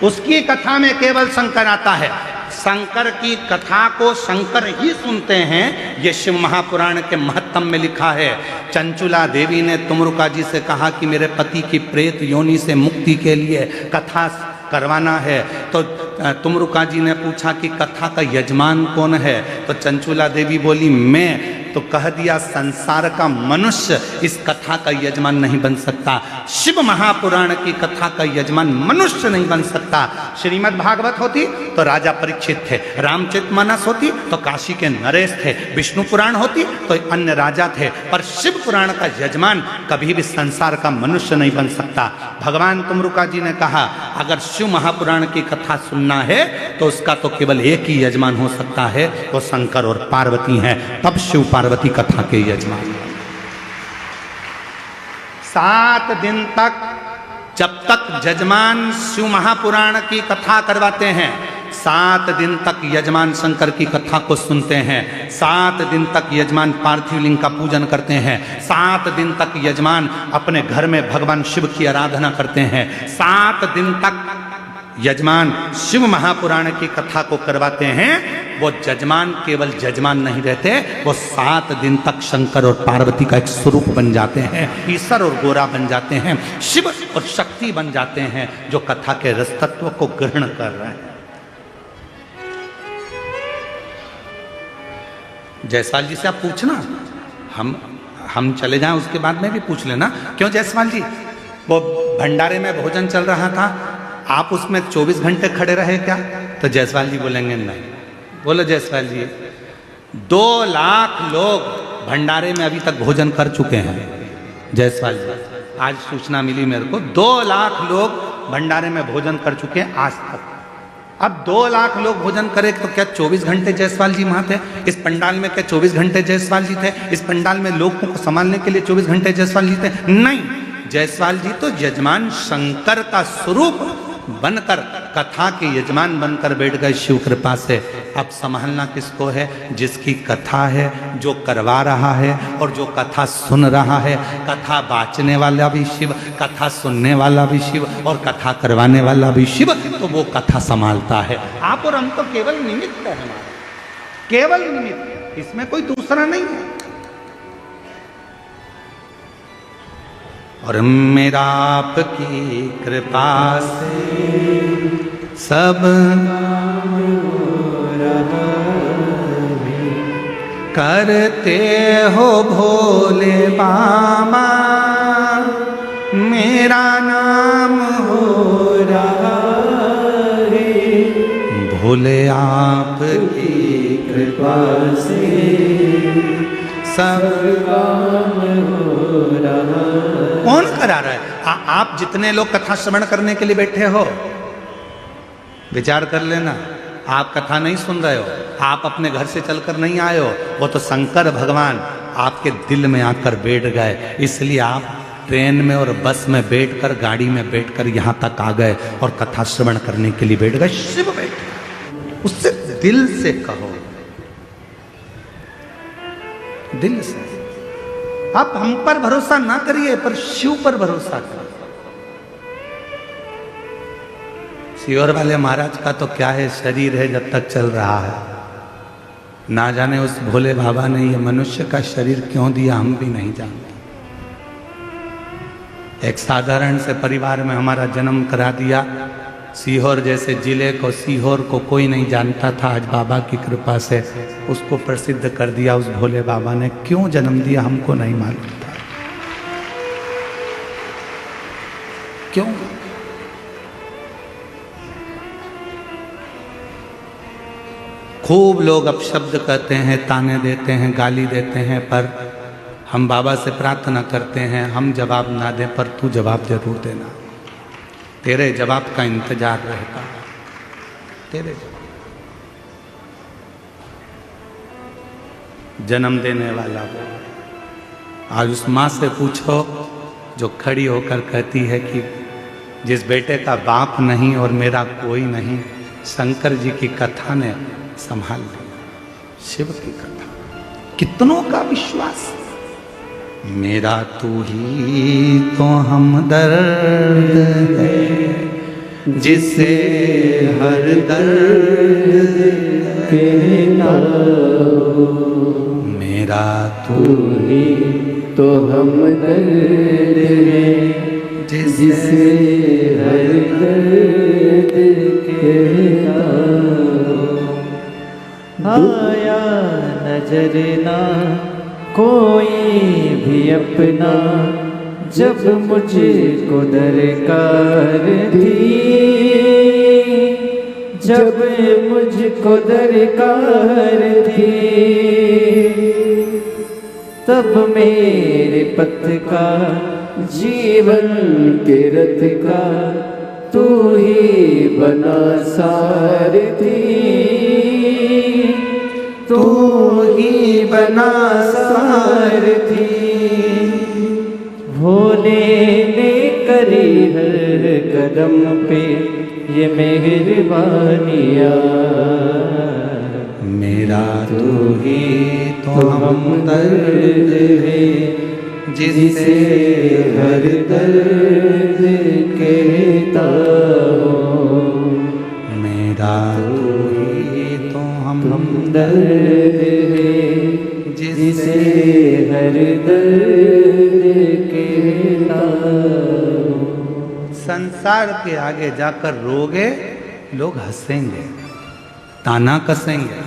उसकी कथा में केवल शंकर आता है। शंकर की कथा को शंकर ही सुनते हैं। ये शिव महापुराण के महत्तम में लिखा है। चंचुला देवी ने तुमरुका जी से कहा कि मेरे पति की प्रेत योनि से मुक्ति के लिए कथा करवाना है। तो तुमरुका जी ने पूछा कि कथा का यजमान कौन है? तो चंचुला देवी बोली मैं। तो कह दिया संसार का मनुष्य इस कथा का यजमान नहीं बन सकता। शिव महापुराण की कथा का यजमान मनुष्य नहीं बन सकता। श्रीमद् भागवत होती तो राजा परीक्षित थे, रामचरितमानस होती तो काशी के नरेश थे, विष्णु पुराण होती तो अन्य राजा थे, पर शिव पुराण का यजमान कभी भी संसार का मनुष्य नहीं बन सकता। भगवान तुमरुका जी ने कहा अगर शिव महापुराण की कथा सुनना है तो उसका तो केवल एक ही यजमान हो सकता है, वो शंकर और पार्वती हैं। तब शिव पार्वती कथा के यजमान। 7 दिन तक जब तक यजमान शिव महापुराण की कथा करवाते हैं, 7 दिन तक यजमान शंकर की कथा को सुनते हैं। 7 दिन तक यजमान पार्थिव लिंग का पूजन करते हैं। 7 दिन तक यजमान अपने घर में भगवान शिव की आराधना करते हैं। 7 दिन तक यजमान शिव महापुराण की कथा को करवाते हैं। वो यजमान केवल यजमान नहीं रहते, वो 7 दिन तक शंकर और पार्वती का एक स्वरूप बन जाते हैं, ईश्वर और गोरा बन जाते हैं, शिव और शक्ति बन जाते हैं, जो कथा के रस तत्व को ग्रहण कर रहे हैं। जायसवाल जी से आप पूछना, हम चले जाएं उसके बाद में भी पूछ लेना। क्यों जायसवाल जी? वो भंडारे में भोजन चल रहा था, आप उसमें 24 घंटे खड़े रहे क्या? तो जायसवाल जी बोलेंगे नहीं। बोलो जायसवाल जी, 2 लाख लोग भंडारे में अभी तक भोजन कर चुके हैं। जायसवाल जी, आज सूचना मिली मेरे को, 2 लाख लोग भंडारे में भोजन कर चुके हैं आज तक। अब 2 लाख लोग भोजन करे तो क्या 24 घंटे जायसवाल जी वहां थे? इस पंडाल में क्या 24 घंटे जायसवाल जी थे? इस पंडाल में लोगों को संभालने के लिए 24 घंटे जायसवाल जी थे? नहीं, जायसवाल जी तो यजमान शंकर का स्वरूप बनकर, कथा के यजमान बनकर बैठ गए शिव कृपा से। अब संभालना किसको है? जिसकी कथा है, जो करवा रहा है और जो कथा सुन रहा है। कथा बाँचने वाला भी शिव, कथा सुनने वाला भी शिव और कथा करवाने वाला भी शिव, तो वो कथा संभालता है। आप और हम तो केवल निमित्त है, हमारा केवल निमित्त, इसमें कोई दूसरा नहीं है। और मेरा आपकी कृपा से सब करते हो भोले बाबा, मेरा नाम हो रहा है। भोले आपकी कृपा से सब काम हो रहा। कौन करा रहा है? आप जितने लोग कथा श्रवण करने के लिए बैठे हो, विचार कर लेना, आप कथा नहीं सुन रहे हो, आप अपने घर से चलकर नहीं आए हो, वो तो शंकर भगवान आपके दिल में आकर बैठ गए। इसलिए आप ट्रेन में और बस में बैठकर, गाड़ी में बैठकर यहाँ तक आ गए और कथा श्रवण करने के लिए बैठ गए। शिव बैठे, उससे दिल से कहो, दिल से। आप हम पर भरोसा ना करिए, पर शिव पर भरोसा करिए। सियोर वाले महाराज का तो क्या है, शरीर है जब तक चल रहा है। ना जाने उस भोले बाबा ने ये मनुष्य का शरीर क्यों दिया, हम भी नहीं जानते। एक साधारण से परिवार में हमारा जन्म करा दिया, सीहोर जैसे जिले को, सीहोर को कोई नहीं जानता था, आज बाबा की कृपा से उसको प्रसिद्ध कर दिया उस भोले बाबा ने। क्यों जन्म दिया हमको नहीं मालूम था, क्यों? खूब लोग अपशब्द कहते हैं, ताने देते हैं, गाली देते हैं, पर हम बाबा से प्रार्थना करते हैं हम जवाब ना दें, पर तू जवाब जरूर देना। तेरे जवाब का इंतजार रहता है, तेरे जन्म देने वाला वो। आज उस माँ से पूछो जो खड़ी होकर कहती है कि जिस बेटे का बाप नहीं और मेरा कोई नहीं, शंकर जी की कथा ने संभाल लिया, शिव की कथा। कितनों का विश्वास, मेरा तू ही तो हमदर्द है, जिसे हर दर्द कहना हो। मेरा तू ही तो हमदर्द है, जिसे हर दर्द कहना हो। आया नजर ना कोई भी अपना, जब मुझको दरकार थी, जब मुझको दरकार थी, तब मेरे पथ का जीवन के रथ का तू ही बना सारथी, तू ही बना सारथी। भोले ने करी हर कदम पे ये मेहरबानियाँ, मेरा तू ही तो हमदर्द है, जिसे हर दर्द कहता हो। मेरा तू ही तो हमदर्द है, जिसे हर दर्द कहता हो। संसार के आगे जाकर रोगे, लोग हंसेंगे, ताना कसेंगे,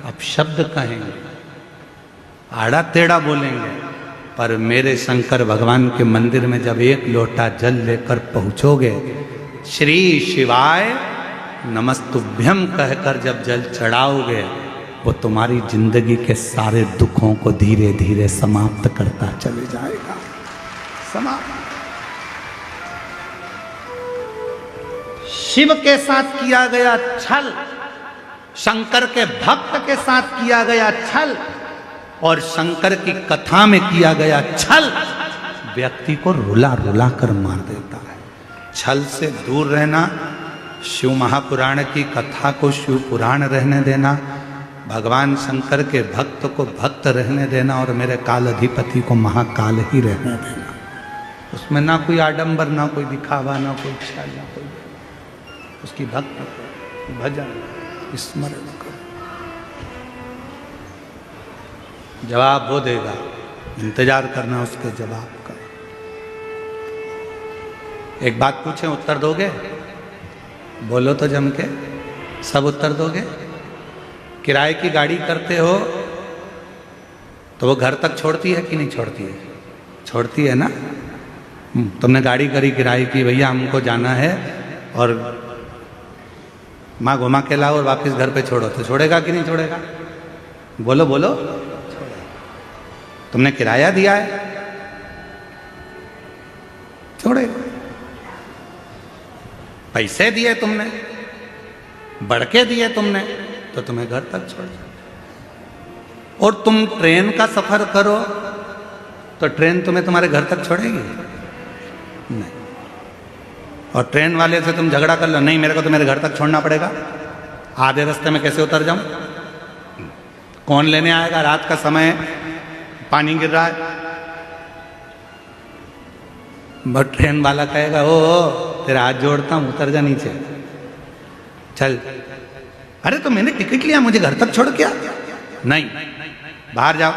अपशब्द कहेंगे, आड़ा टेढ़ा बोलेंगे, पर मेरे शंकर भगवान के मंदिर में जब एक लोटा जल लेकर पहुंचोगे, श्री शिवाय नमस्तुभ्यम कहकर जब जल चढ़ाओगे, वो तुम्हारी जिंदगी के सारे दुखों को धीरे धीरे समाप्त करता चले जाएगा। समाप्त। शिव के साथ किया गया छल, शंकर के भक्त के साथ किया गया छल, और शंकर की कथा में किया गया छल व्यक्ति को रुला रुला कर मार देता है। छल से दूर रहना, शिव महापुराण की कथा को शिव पुराण रहने देना, भगवान शंकर के भक्त को भक्त रहने देना, और मेरे काल अधिपति को महाकाल ही रहने देना। उसमें ना कोई आडंबर, ना कोई दिखावा, ना कोई छल, ना कोई, उसकी भक्त भजन स्मरण करो। जवाब वो देगा, इंतजार करना उसके जवाब का। एक बात पूछें, उत्तर दोगे? बोलो तो जम के, सब उत्तर दोगे? किराए की गाड़ी करते हो तो वो घर तक छोड़ती है कि नहीं छोड़ती है? छोड़ती है ना। तुमने गाड़ी करी किराए की, भैया हमको जाना है और माँ घुमा के लाओ और वापस घर पे छोड़ो, तो छोड़ेगा कि नहीं छोड़ेगा? बोलो बोलो। तुमने किराया दिया है, छोड़ेगा। पैसे दिए तुमने, बढ़ के दिए तुमने, तो तुम्हें घर तक छोड़ जाए। और तुम ट्रेन का सफर करो तो ट्रेन तुम्हें तुम्हारे घर तक छोड़ेगी? नहीं। और ट्रेन वाले से तुम झगड़ा कर लो, नहीं मेरे को तो मेरे घर तक छोड़ना पड़ेगा, आधे रास्ते में कैसे उतर जाऊं? कौन लेने आएगा? रात का समय, पानी गिर रहा है, बट ट्रेन वाला कहेगा ओ तेरा हाथ जोड़ता हूं, उतर जा नीचे, चल। अरे तो मैंने टिकट लिया, मुझे घर तक छोड़ क्या? नहीं, बाहर जाओ,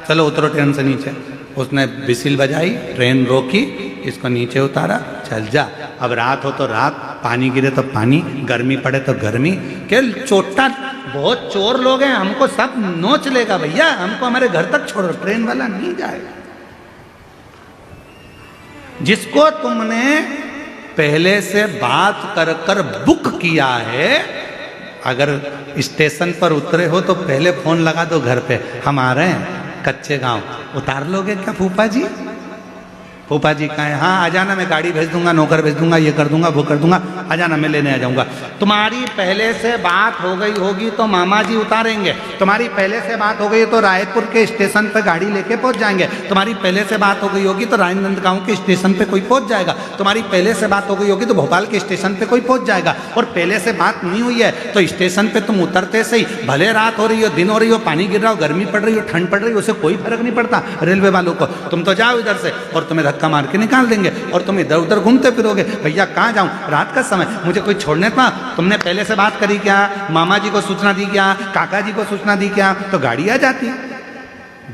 चलो उतरो ट्रेन से नीचे। उसने बिसिल बजाई, ट्रेन रोकी, इसको नीचे उतारा, चल जा। अब रात हो तो रात, पानी गिरे तो पानी, गर्मी पड़े तो गर्मी। क्या चोटा, बहुत चोर लोग हैं, हमको सब नोच लेगा भैया, हमको हमारे घर तक छोड़ो, ट्रेन वाला नहीं जाएगा। जिसको तुमने पहले से बात कर कर बुक किया है, अगर स्टेशन पर उतरे हो तो पहले फोन लगा दो घर पे, हम आ रहे हैं कच्चे गांव, उतार लोगे क्या फूफा जी? फूफा जी कहें हाँ आ जाना, मैं गाड़ी भेज दूंगा, नौकर भेज दूंगा, ये कर दूंगा, वो कर दूंगा, आ जाना, मैं लेने आ जाऊंगा। तुम्हारी पहले से बात हो गई होगी तो मामा जी उतारेंगे, तुम्हारी पहले से बात हो गई तो रायपुर के स्टेशन पे गाड़ी लेके पहुंच जाएंगे, तुम्हारी पहले से बात हो गई होगी तो राजनांदगांव के स्टेशन पे कोई पहुंच जाएगा, तुम्हारी पहले से बात हो गई होगी तो भोपाल के स्टेशन पे कोई पहुंच जाएगा। और पहले से बात नहीं हुई है तो स्टेशन पे तुम उतरते से ही, भले रात हो रही हो, दिन हो रही हो, पानी गिर रहा हो, गर्मी पड़ रही हो, ठंड पड़ रही हो, उसे कोई फर्क नहीं पड़ता रेलवे वालों को। तुम तो जाओ इधर से और तुम्हें धक्का मार के निकाल देंगे और तुम इधर उधर घूमते फिरोगे। भैया कहाँ जाऊं, रात का समय, मुझे कोई छोड़ने था? तुमने पहले से बात करी क्या? मामा जी को सूचना दी क्या? काका जी को सूचना दी क्या? तो गाड़ी आ जाती।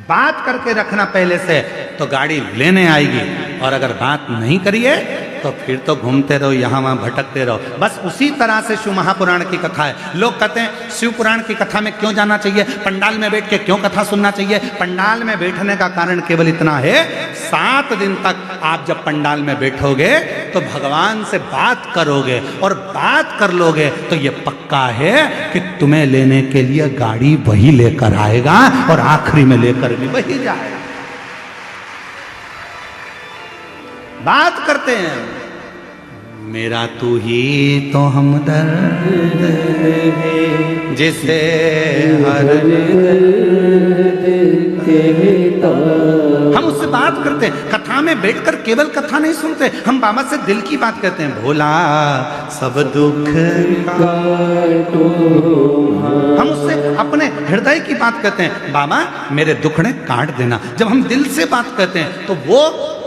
बात करके रखना पहले से तो गाड़ी लेने आएगी, और अगर बात नहीं करिए तो फिर तो घूमते रहो, यहाँ वहाँ भटकते रहो। बस उसी तरह से शिव महापुराण की कथा है। लोग कहते हैं शिव पुराण की कथा में क्यों जाना चाहिए, पंडाल में बैठ के क्यों कथा सुनना चाहिए? पंडाल में बैठने का कारण केवल इतना है, 7 दिन तक आप जब पंडाल में बैठोगे तो भगवान से बात करोगे, और बात कर लोगे तो ये पक्का है कि तुम्हें लेने के लिए गाड़ी वही लेकर आएगा और आखिरी में लेकर भी वही जाएगा। बात करते हैं, मेरा तू ही तो हमदर्द है जिसे हर हम उससे बात करते हैं। कथा में बैठकर केवल कथा नहीं सुनते, हम बाबा से दिल की बात करते हैं। भोला सब दुख काटो, हम उससे अपने हृदय की बात करते हैं। बाबा मेरे दुख ने काट देना। जब हम दिल से बात करते हैं तो वो,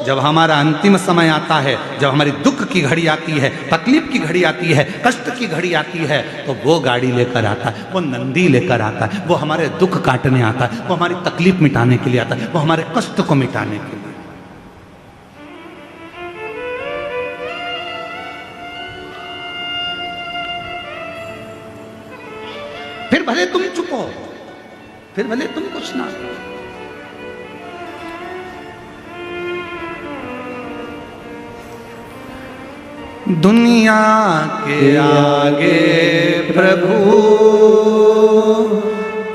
जब हमारा अंतिम समय आता है, जब हमारी दुख की घड़ी आती है, तकलीफ की घड़ी आती है, कष्ट की घड़ी आती है, तो वो गाड़ी लेकर आता है, वो नंदी लेकर आता है, वो हमारे दुख काटने आता है, वो हमारी तकलीफ मिटाने के लिए आता है, वो हमारे कष्ट को मिटाने के लिए। फिर भले तुम चुप हो, फिर भले तुम कुछ ना। दुनिया के आगे प्रभु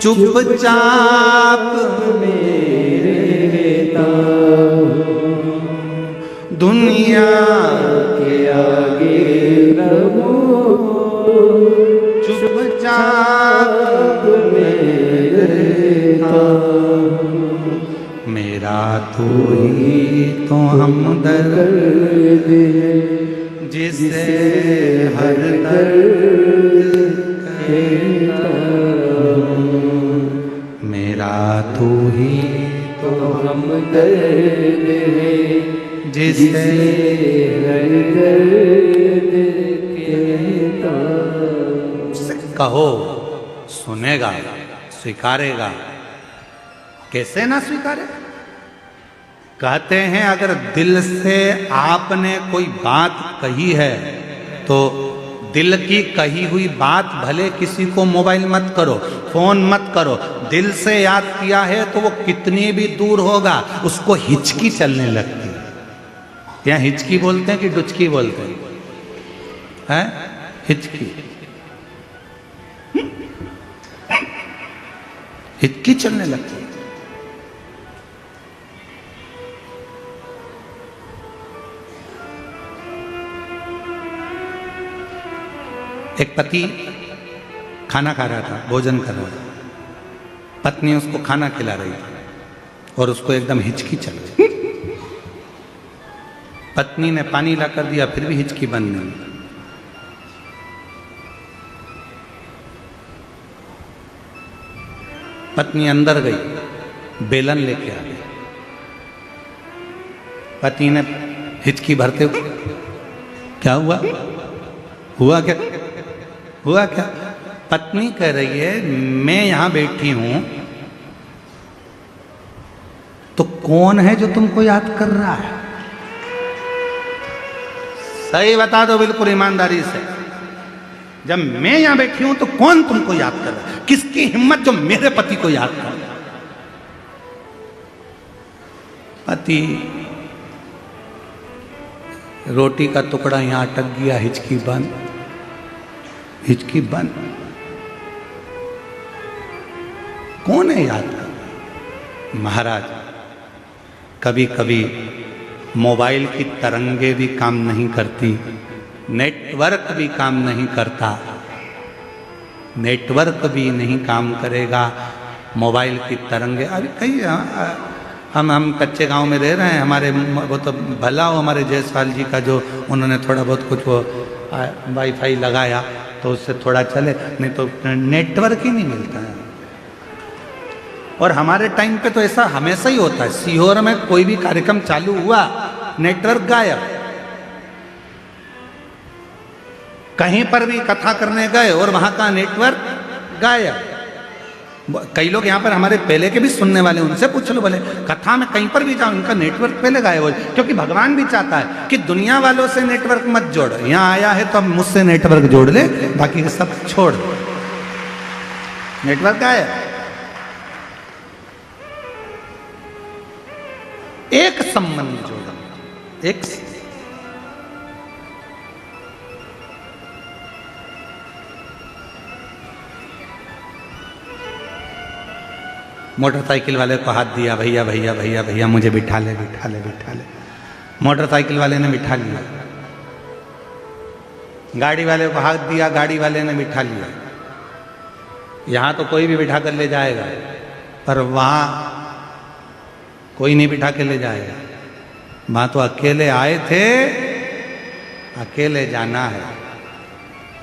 चुपचाप मेरे दुनिया के आगे प्रभु चुपचाप मेरे मेरा तू ही तो हमदर्द है जिसे हर दर्द कहता हूँ। मेरा तू ही तो हमदर्द है जिसे हर दर्द कहता हूँ। कहो सुनेगा, स्वीकारेगा, कैसे ना स्वीकारे? कहते हैं अगर दिल से आपने कोई बात कही है तो दिल की कही हुई बात भले किसी को मोबाइल मत करो, फोन मत करो, दिल से याद किया है तो वो कितनी भी दूर होगा उसको हिचकी चलने लगती है। यहाँ हिचकी बोलते हैं कि डुचकी बोलते हैं? हिचकी, हिचकी चलने लगती है। एक पति खाना खा रहा था, भोजन कर रहा था, पत्नी उसको खाना खिला रही थी और उसको एकदम हिचकी चल रही। पत्नी ने पानी ला कर दिया, फिर भी हिचकी बंद नहीं। पत्नी अंदर गई, बेलन लेके आ गई। पति ने हिचकी भरते हुए, क्या हुआ? हुआ क्या? हुआ क्या? पत्नी कह रही है मैं यहां बैठी हूं तो कौन है जो तुमको याद कर रहा है? सही बता दो बिल्कुल ईमानदारी से, जब मैं यहां बैठी हूं तो कौन तुमको याद कर रहा है? किसकी हिम्मत जो मेरे पति को याद कर रहा है? पति रोटी का टुकड़ा यहां अटक गया, हिचकी बंद, हिचकी बंद। कौन है याद कर? महाराज कभी कभी मोबाइल की तरंगे भी काम नहीं करती, नेटवर्क भी काम नहीं करता, नेटवर्क भी नहीं काम करेगा, मोबाइल की तरंगे। अभी कई हम कच्चे गांव में रह रहे हैं, हमारे वो तो भला हो हमारे जयसवाल जी का जो उन्होंने थोड़ा बहुत कुछ वो वाईफाई लगाया तो उससे थोड़ा चले, नहीं तो नेटवर्क ही नहीं मिलता है। और हमारे टाइम पे तो ऐसा हमेशा ही होता है, सीहोर में कोई भी कार्यक्रम चालू हुआ नेटवर्क गायब, कहीं पर भी कथा करने गए और वहां का नेटवर्क गायब। कई लोग यहाँ पर हमारे पहले के भी सुनने वाले, उनसे पूछ लो, बोले कथा में कहीं पर भी जाओ उनका नेटवर्क पहले गायब हो, क्योंकि भगवान भी चाहता है कि दुनिया वालों से नेटवर्क मत जोड़, यहाँ आया है तो अब मुझसे नेटवर्क जोड़ ले, बाकी सब छोड़, नेटवर्क गायब। एक संबंध जोड़ो, एक मोटरसाइकिल वाले को हाथ दिया, भैया भैया भैया भैया मुझे बिठा ले बिठा ले बिठा ले, मोटरसाइकिल वाले ने बिठा लिया। गाड़ी वाले को हाथ दिया, गाड़ी वाले ने बिठा लिया। यहां तो कोई भी बिठा कर ले जाएगा, पर वहां कोई नहीं बिठा के ले जाएगा। वहां तो अकेले आए थे, अकेले जाना है,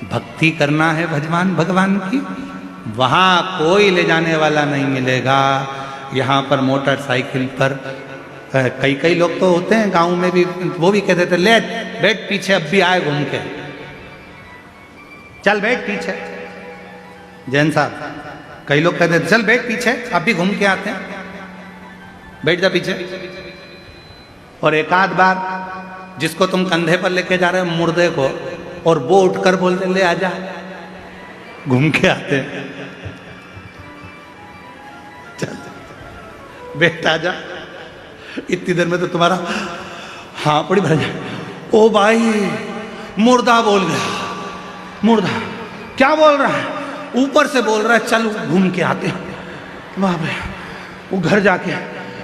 भक्ति करना है भगवान की, वहां कोई ले जाने वाला नहीं मिलेगा। यहाँ पर मोटरसाइकिल पर कई लोग तो होते हैं गांव में भी, वो भी कहते थे ले बैठ पीछे, अब भी आए घूम के, चल बैठ पीछे। जैन साहब कई लोग कहते थे चल बैठ पीछे, अब भी घूम के आते हैं, बैठ जा पीछे। और एक आध बार जिसको तुम कंधे पर लेके जा रहे हो मुर्दे को, और वो उठकर बोलते ले आजा, घूम के आते हैं, चल बैठ आजा, इतनी देर में तो तुम्हारा हाँ पड़ी भर जाए। ओ भाई मुर्दा बोल गया, मुर्दा क्या बोल रहा है? ऊपर से बोल रहा है चल घूम के आते हैं। वाह भाई, वो घर जाके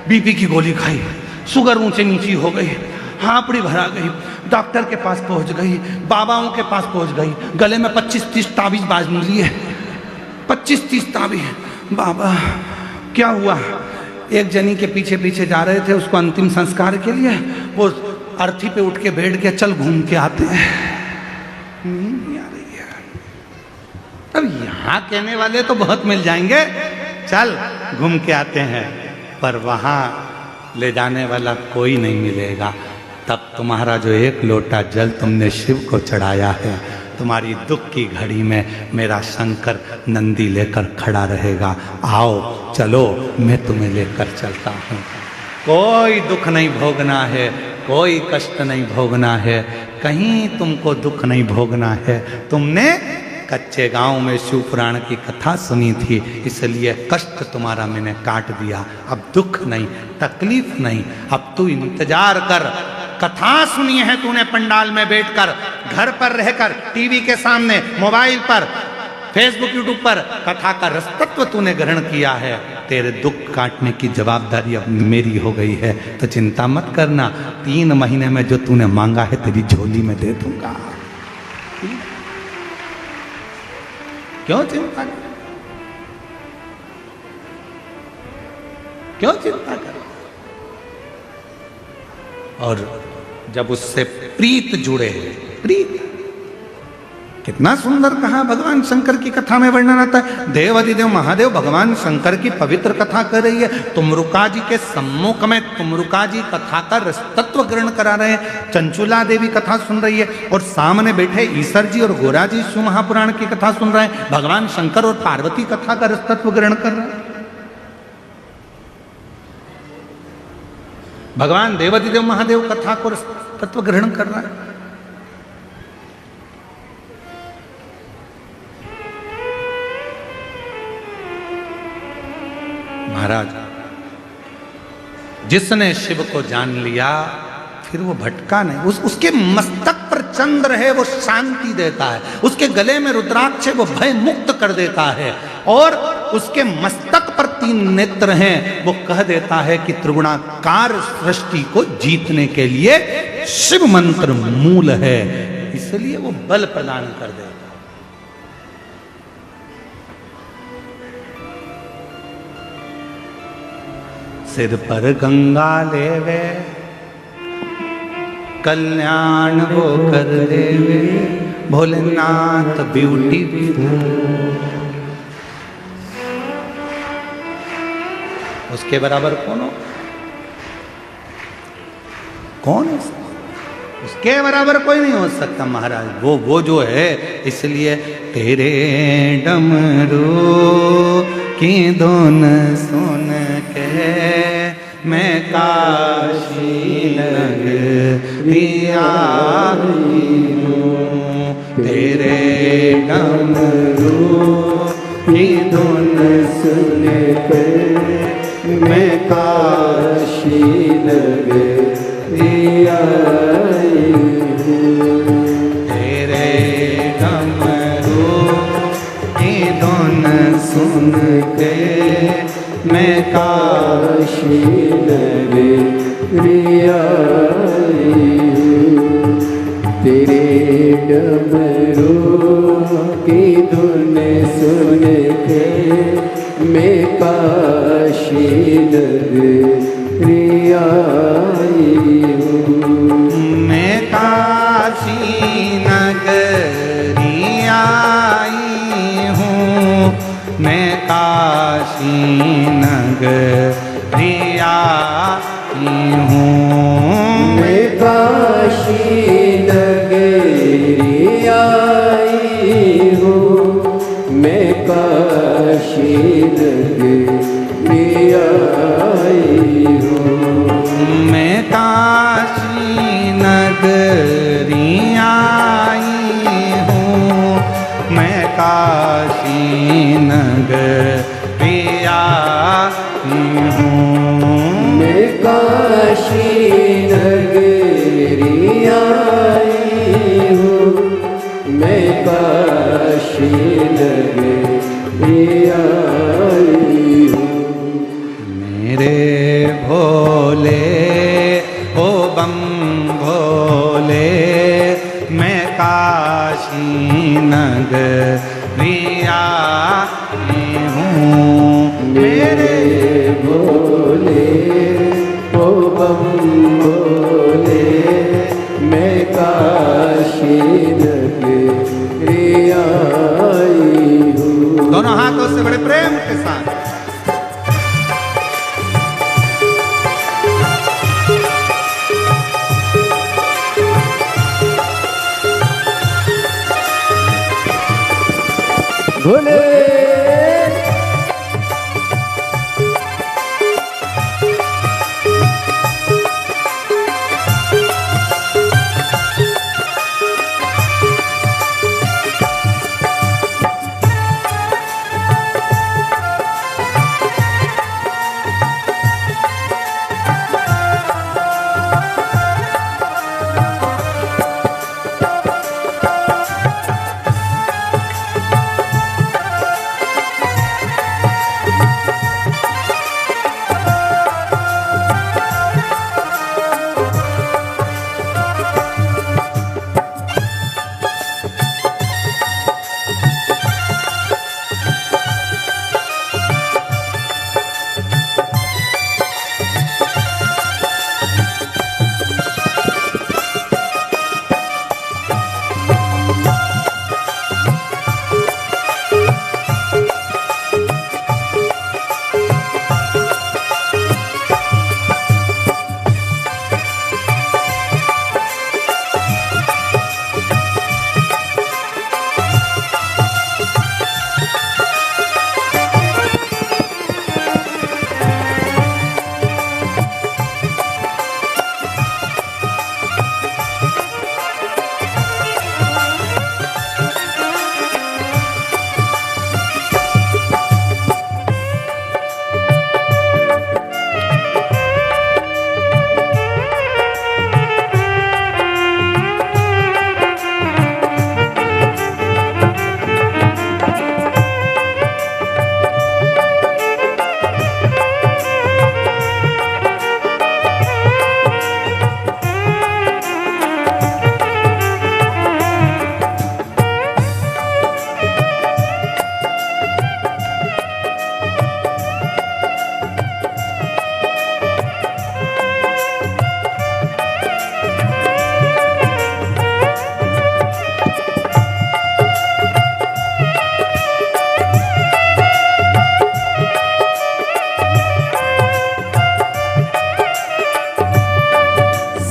बीपी की गोली खाई, शुगर ऊंचे नीची हो गई, हापड़ी भरा गई, डॉक्टर के पास पहुंच गई, बाबाओं के पास पहुंच गई, गले में 25-30 ताबीज बाज मिली है, 25-30 ताबीज। बाबा क्या हुआ? एक जनी के पीछे पीछे जा रहे थे उसको अंतिम संस्कार के लिए, वो अर्थी पे उठ के बैठ गया, चल घूम के आते हैं। नींद नहीं आ रही है। अब यहां कहने वाले तो बहुत मिल जाएंगे, चल घूम के आते हैं, पर वहां ले जाने वाला कोई नहीं मिलेगा। तब तुम्हारा जो एक लोटा जल तुमने शिव को चढ़ाया है, तुम्हारी दुख की घड़ी में मेरा शंकर नंदी लेकर खड़ा रहेगा। आओ चलो, मैं तुम्हें लेकर चलता हूँ। कोई दुख नहीं भोगना है, कोई कष्ट नहीं भोगना है, कहीं तुमको दुख नहीं भोगना है। तुमने कच्चे गांव में शिव पुराण की कथा सुनी थी, इसलिए कष्ट तुम्हारा मैंने काट दिया। अब दुख नहीं, तकलीफ नहीं, अब तू इंतजार कर। कथा सुनी है तूने पंडाल में बैठकर, घर पर रहकर, टीवी के सामने, मोबाइल पर, फेसबुक यूट्यूब पर, कथा का रसतत्व तूने ग्रहण किया है। तेरे दुख काटने की जवाबदारी अब मेरी हो गई है, तो चिंता मत करना। 3 महीने में जो तूने मांगा है तेरी झोली में दे दूंगा। क्यों चिंता कर, क्यों चिंता कर? और जब उससे प्रीत जुड़े, प्रीत कितना सुंदर कहा भगवान शंकर की कथा में वर्णन आता है। देवाधिदेव महादेव भगवान शंकर की पवित्र कथा कर रही है, तुमरुका जी के सम्मुख में तुमरुका जी कथा का रसतत्व ग्रहण करा रहे हैं। चंचुला देवी कथा सुन रही है और सामने बैठे ईश्वर जी और गोरा जी शिव महापुराण की कथा सुन रहे हैं। भगवान शंकर और पार्वती कथा का रसतत्व ग्रहण कर रहे हैं। भगवान देवाधिदेव महादेव कथा को तत्व ग्रहण कर रहा है। महाराज, जिसने शिव को जान लिया फिर वो भटका नहीं। उसके मस्तक पर चंद्र है, वो शांति देता है। उसके गले में रुद्राक्ष है, वो भय मुक्त कर देता है। और उसके मस्तक पर 3 नेत्र हैं, वो कह देता है कि त्रिगुणाकार सृष्टि को जीतने के लिए शिव मंत्र मूल है, इसलिए वो बल प्रदान कर देता है। सिर पर गंगा लेवे, कल्याण वो कर देवे, भोलेनाथ ब्यूटी। उसके बराबर कौन हो? कौन है? उसके बराबर कोई नहीं हो सकता महाराज। वो जो है, इसलिए तेरे डमरू की धुन सुन के मैं काशी नगरिया हूँ। तेरे डमरू की धुन सुन के मैं काशी नगरिया हूँ। तेरे डमरू की धुन सुन के मैं काशी नगरिया हूँ। तेरे डमरू की धुन सुन के मैं काशी नगरिया हूँ। मैं काशी नगरिया हूँ। मैं काशी नगरिया हूँ। मैं काशी नगरिया हूँ। मैं काशी नगरिया हूँ। मैं काशी नगरिया हूँ। मैं काशी नगरिया हूँ। मैं काशी नगरिया हूँ। मैं काशी नगरिया हूँ। मेरे भोले ओ बम भोले, मैं काशी नगरिया हूँ। मेरे भोले ओ बम भोले, मैं काशी नगरिया हूँ। दोनों हाथों से बड़े प्रेम के साथ भोले।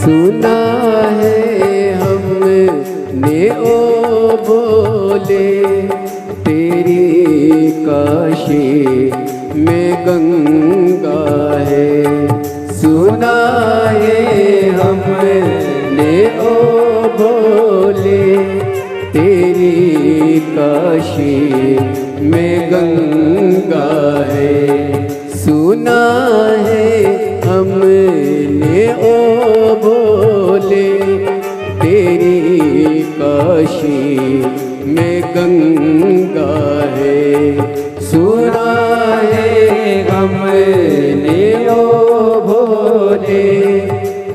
सुना है हमने ओ बोले तेरी काशी में गंगा है। सुना है हमने ओ बोले तेरी काशी में गंगा है। सुना है हमने ओ बोले तेरी काशी में गंगा है। सुना है हमने ओ भोले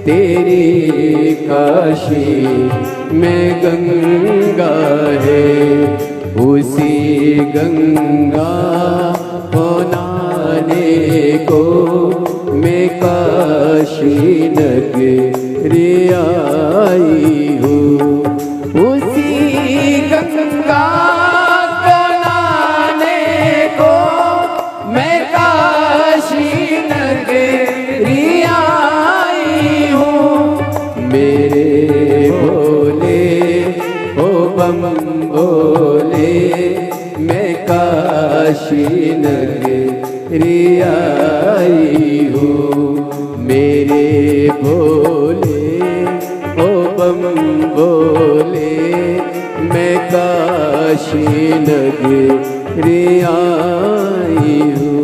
तेरी काशी में गंगा है। उसी गंगा को नहाने को मैं काशी नगरी आई हूँ। उसी गंगा को नहाने को मैं काशी नगरी आई हूँ। मेरे भोले ओ बम भोले मैं काशी नगरी आई हूँ। मेरे भोले ओ बम भोले मैं काशी नगरी आई हूँ।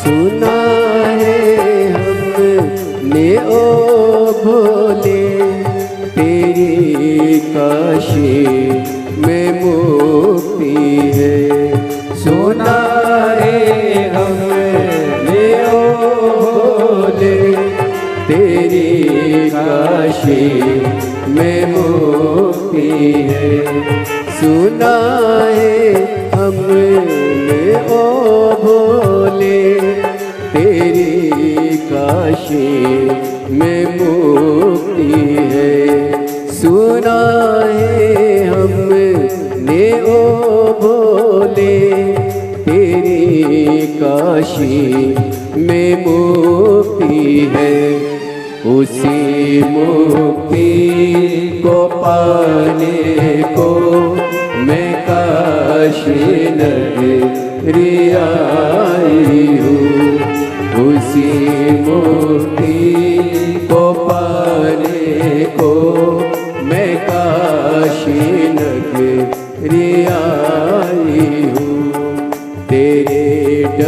सुना है हमने ओ भोले तेरी काशी में मुक्ति है। सुना है हमने ओ भोले तेरी काशी में मुक्ति है। सुना है हमने ओ भोले तेरी काशी में मुक्ति है। सुना है हमने ओ भोले तेरी काशी में मुक्ति है। उसी मुक्ति को पाने को मैं काशी नगरी आई हूँ। उसी मुक्ति को पाने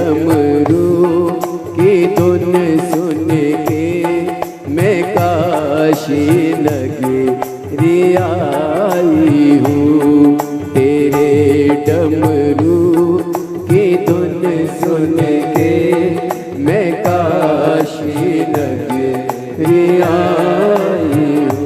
डमरू की धुन सुन के मैं काशी नगरी आई हूँ। तेरे डमरू की धुन सुन के मैं काशी नगरी आई हूँ।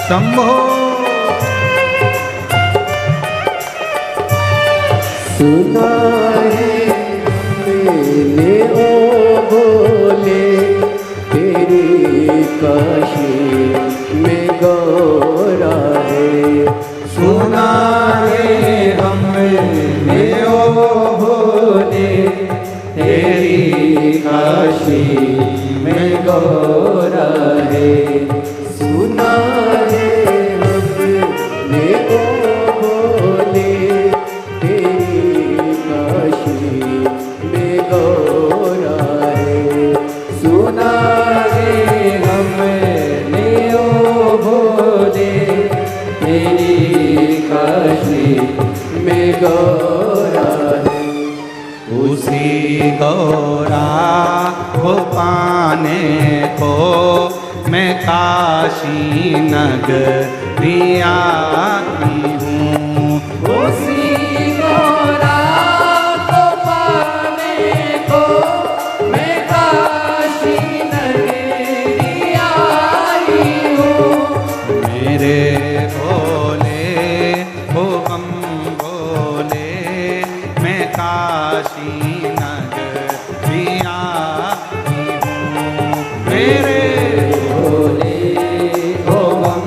शंभो। सुना है मैंने ओ बोले तेरी काशी में गौरा है। सुना है हमने ओ भोले तेरी काशी में गौरा है। सुना है हमने ओ बोले तेरी काशी में गौरा है। सुना है हमने ओ भोले तेरी काशी में गौरा है। उसी गौरा को पाने को मैं काशी नगरी आई हूँ। उसी गौरा को पाने को मैं काशी नगरी आई हूँ। मेरे भोले हो हम भोले मैं काशी नगरी आई हूँ। मेरे भोले हो हम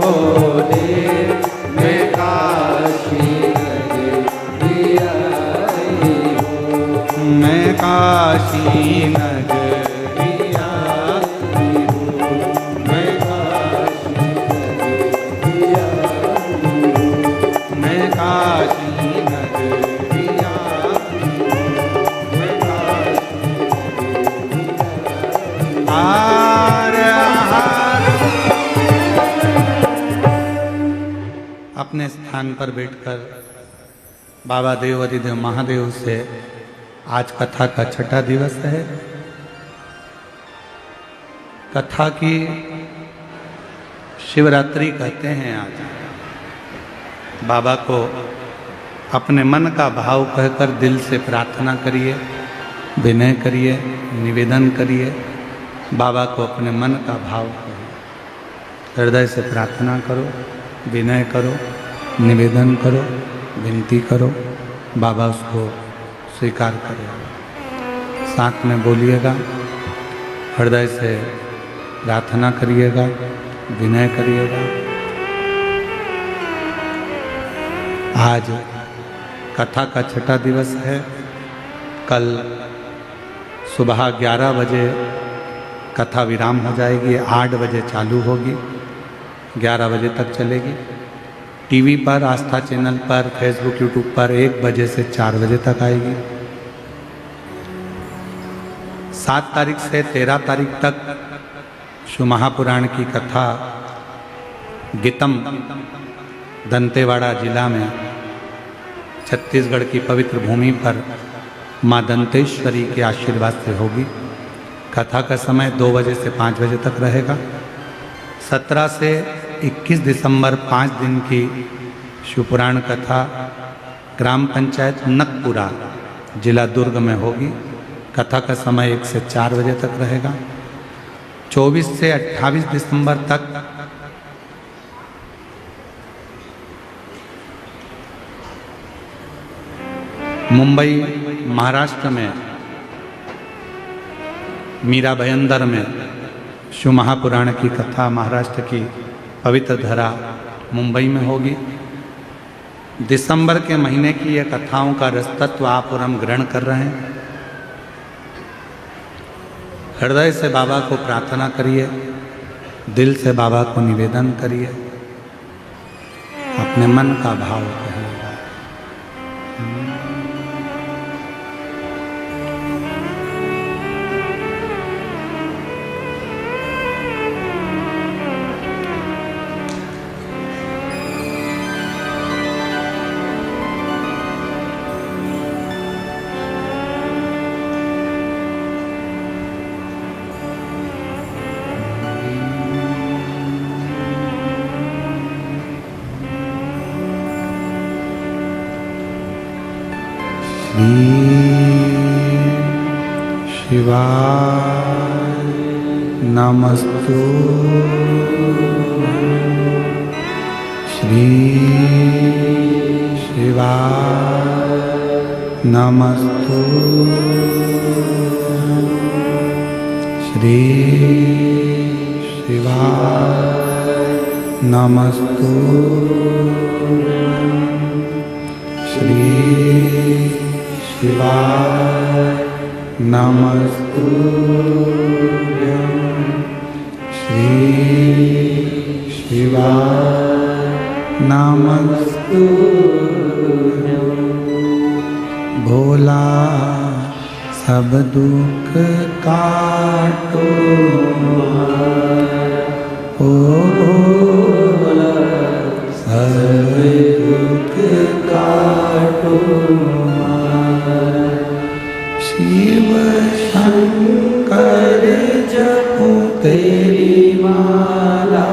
भोले मैं काशी नगरी आई हूँ। मैं काशी नगरी आई हूँ। मैं काशी नगरी आई हूँ। मैं काशी नगरी आई हूँ। मैं अपने स्थान पर बैठकर बाबा देव अधिदेव महादेव से आज कथा का छठा दिवस है। कथा की शिवरात्रि कहते हैं आज। बाबा को अपने मन का भाव कहकर दिल से प्रार्थना करिए, विनय करिए, निवेदन करिए। बाबा को अपने मन का भाव करो, हृदय से प्रार्थना करो, विनय करो, निवेदन करो, विनती करो। बाबा उसको स्वीकार करेगा। साथ में बोलिएगा, हृदय से प्रार्थना करिएगा, विनय करिएगा। आज कथा का छठा दिवस है। कल सुबह 11 बजे कथा विराम हो जाएगी। 8 बजे चालू होगी, 11 बजे तक चलेगी। टीवी पर, आस्था चैनल पर, फेसबुक, यूट्यूब पर 1 बजे से 4 बजे तक आएगी। 7 तारीख से 13 तारीख तक शिव महापुराण की कथा गीतम दंतेवाड़ा जिला में छत्तीसगढ़ की पवित्र भूमि पर माँ दंतेश्वरी के आशीर्वाद से होगी। कथा का समय 2 बजे से 5 बजे तक रहेगा। 17 से 21 दिसंबर 5 दिन की शिवपुराण कथा ग्राम पंचायत नकपुरा, जिला दुर्ग में होगी। कथा का समय 1 से 4 बजे तक रहेगा। 24 से 28 दिसंबर तक मुंबई महाराष्ट्र में मीरा भयंदर में शिव महापुराण की कथा महाराष्ट्र की पवित्र धरा मुंबई में होगी। दिसंबर के महीने की ये कथाओं का रसतत्व आप और हम ग्रहण कर रहे हैं। हृदय से बाबा को प्रार्थना करिए, दिल से बाबा को निवेदन करिए, अपने मन का भाव कहिए। शिवाय नमस्तु। श्री शिवाय नमस्तु। श्री शिवाय नमस्तु। श्री शिवाय नमस्तुभ्यं। श्री शिवाय नमस्तुभ्यं। भोला सब दुख काटो, ओ भोला सब दुख काटो। शिव शंकर जपूं तेरी माला,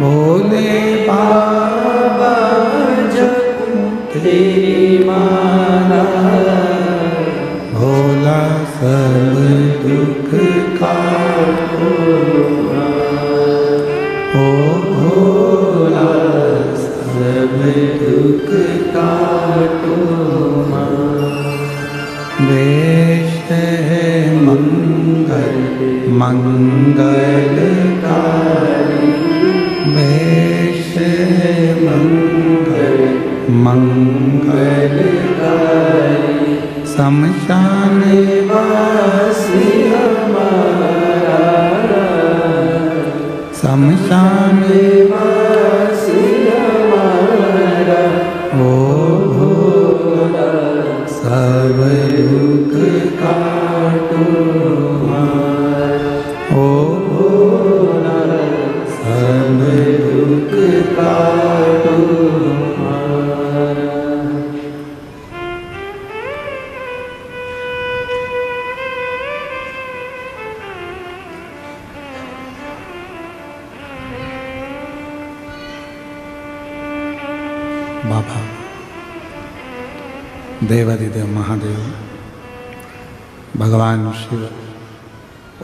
भोले बाबा जपूं तेरी माला। भोला सब दुख काटो, ओ भोला सब दुख काटो। वेश है मंगल मंगलकारी, वेश है मंगल मंगलकारी। शमशान वासी हमारा, शमशान वासी हमारा। ओ भोला सब दुख काटो, ओ भोला सब दुख काटो। बाबा देवादिदेव महादेव, भगवान शिव,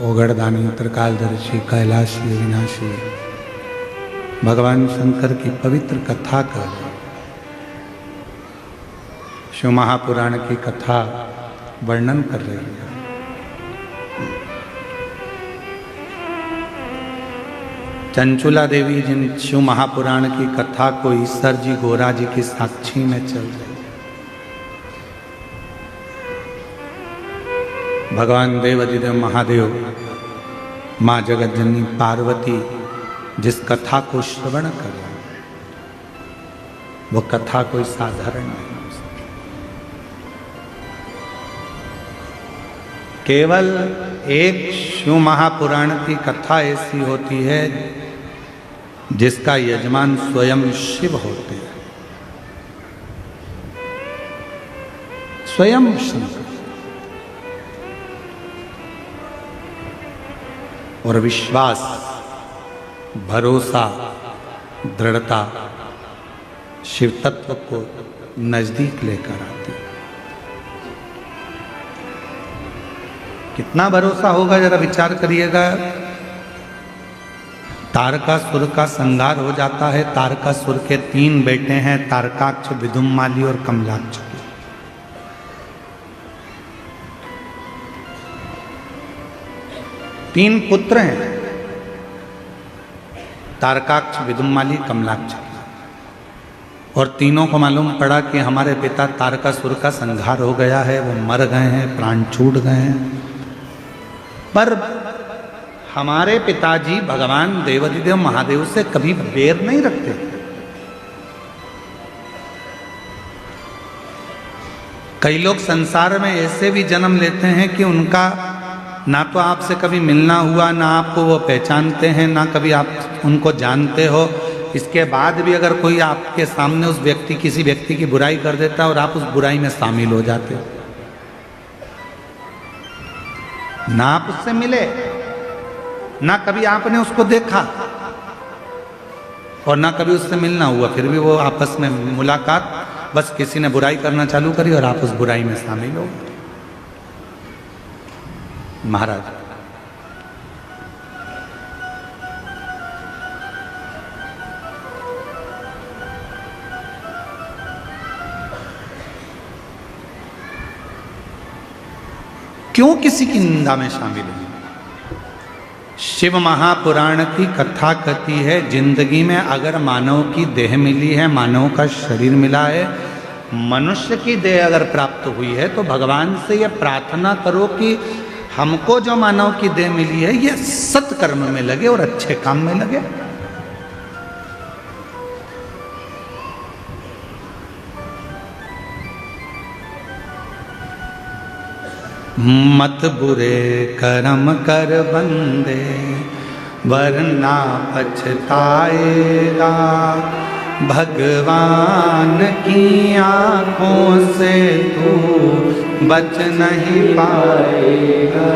ओगड़दानी, त्रिकालदर्शी, कैलाशी, विनाशी, भगवान शंकर की पवित्र कथा का शिव महापुराण की कथा वर्णन कर रही है। चंचुला देवी जिन शिव महापुराण की कथा को ईश्वर जी गोरा जी की साक्षी में चल रही है। भगवान देवादिदेव महादेव माँ जगतजननी पार्वती जिस कथा को श्रवण करे वो कथा कोई साधारण नहीं। केवल एक शिव महापुराण की कथा ऐसी होती है जिसका यजमान स्वयं शिव होते हैं, स्वयं शंकर। और विश्वास, भरोसा, दृढ़ता शिव तत्व को नजदीक लेकर आती है। कितना भरोसा होगा जरा विचार करिएगा। तारकासुर का संहार हो जाता है। तारकासुर के 3 बेटे हैं, तारकाक्ष, विदुम्माली और कमलाक्ष। 3 पुत्र हैं, तारकाक्ष, विदुम्माली, कमलाक्ष। और तीनों को मालूम पड़ा कि हमारे पिता तारकासुर का संहार हो गया है, वो मर गए हैं, प्राण छूट गए हैं। पर हमारे पिताजी भगवान देवाधिदेव महादेव से कभी बैर नहीं रखते। कई लोग संसार में ऐसे भी जन्म लेते हैं कि उनका ना तो आपसे कभी मिलना हुआ, ना आपको वो पहचानते हैं, ना कभी आप उनको जानते हो। इसके बाद भी अगर कोई आपके सामने उस व्यक्ति, किसी व्यक्ति की बुराई कर देता है और आप उस बुराई में शामिल हो जाते हो। ना आप उससे मिले, ना कभी आपने उसको देखा और ना कभी उससे मिलना हुआ, फिर भी वो आपस में मुलाकात, बस किसी ने बुराई करना चालू करी और आप उस बुराई में शामिल हो। महाराज क्यों किसी की निंदा में शामिल है? शिव महापुराण की कथा कहती है, जिंदगी में अगर मानव की देह मिली है, मानव का शरीर मिला है, मनुष्य की देह अगर प्राप्त हुई है, तो भगवान से यह प्रार्थना करो कि हमको जो मानव की देह मिली है यह सत्कर्म में लगे और अच्छे काम में लगे। मत बुरे कर्म कर बंदे वरना पछताएगा, भगवान की आंखों से तू बच नहीं पाएगा,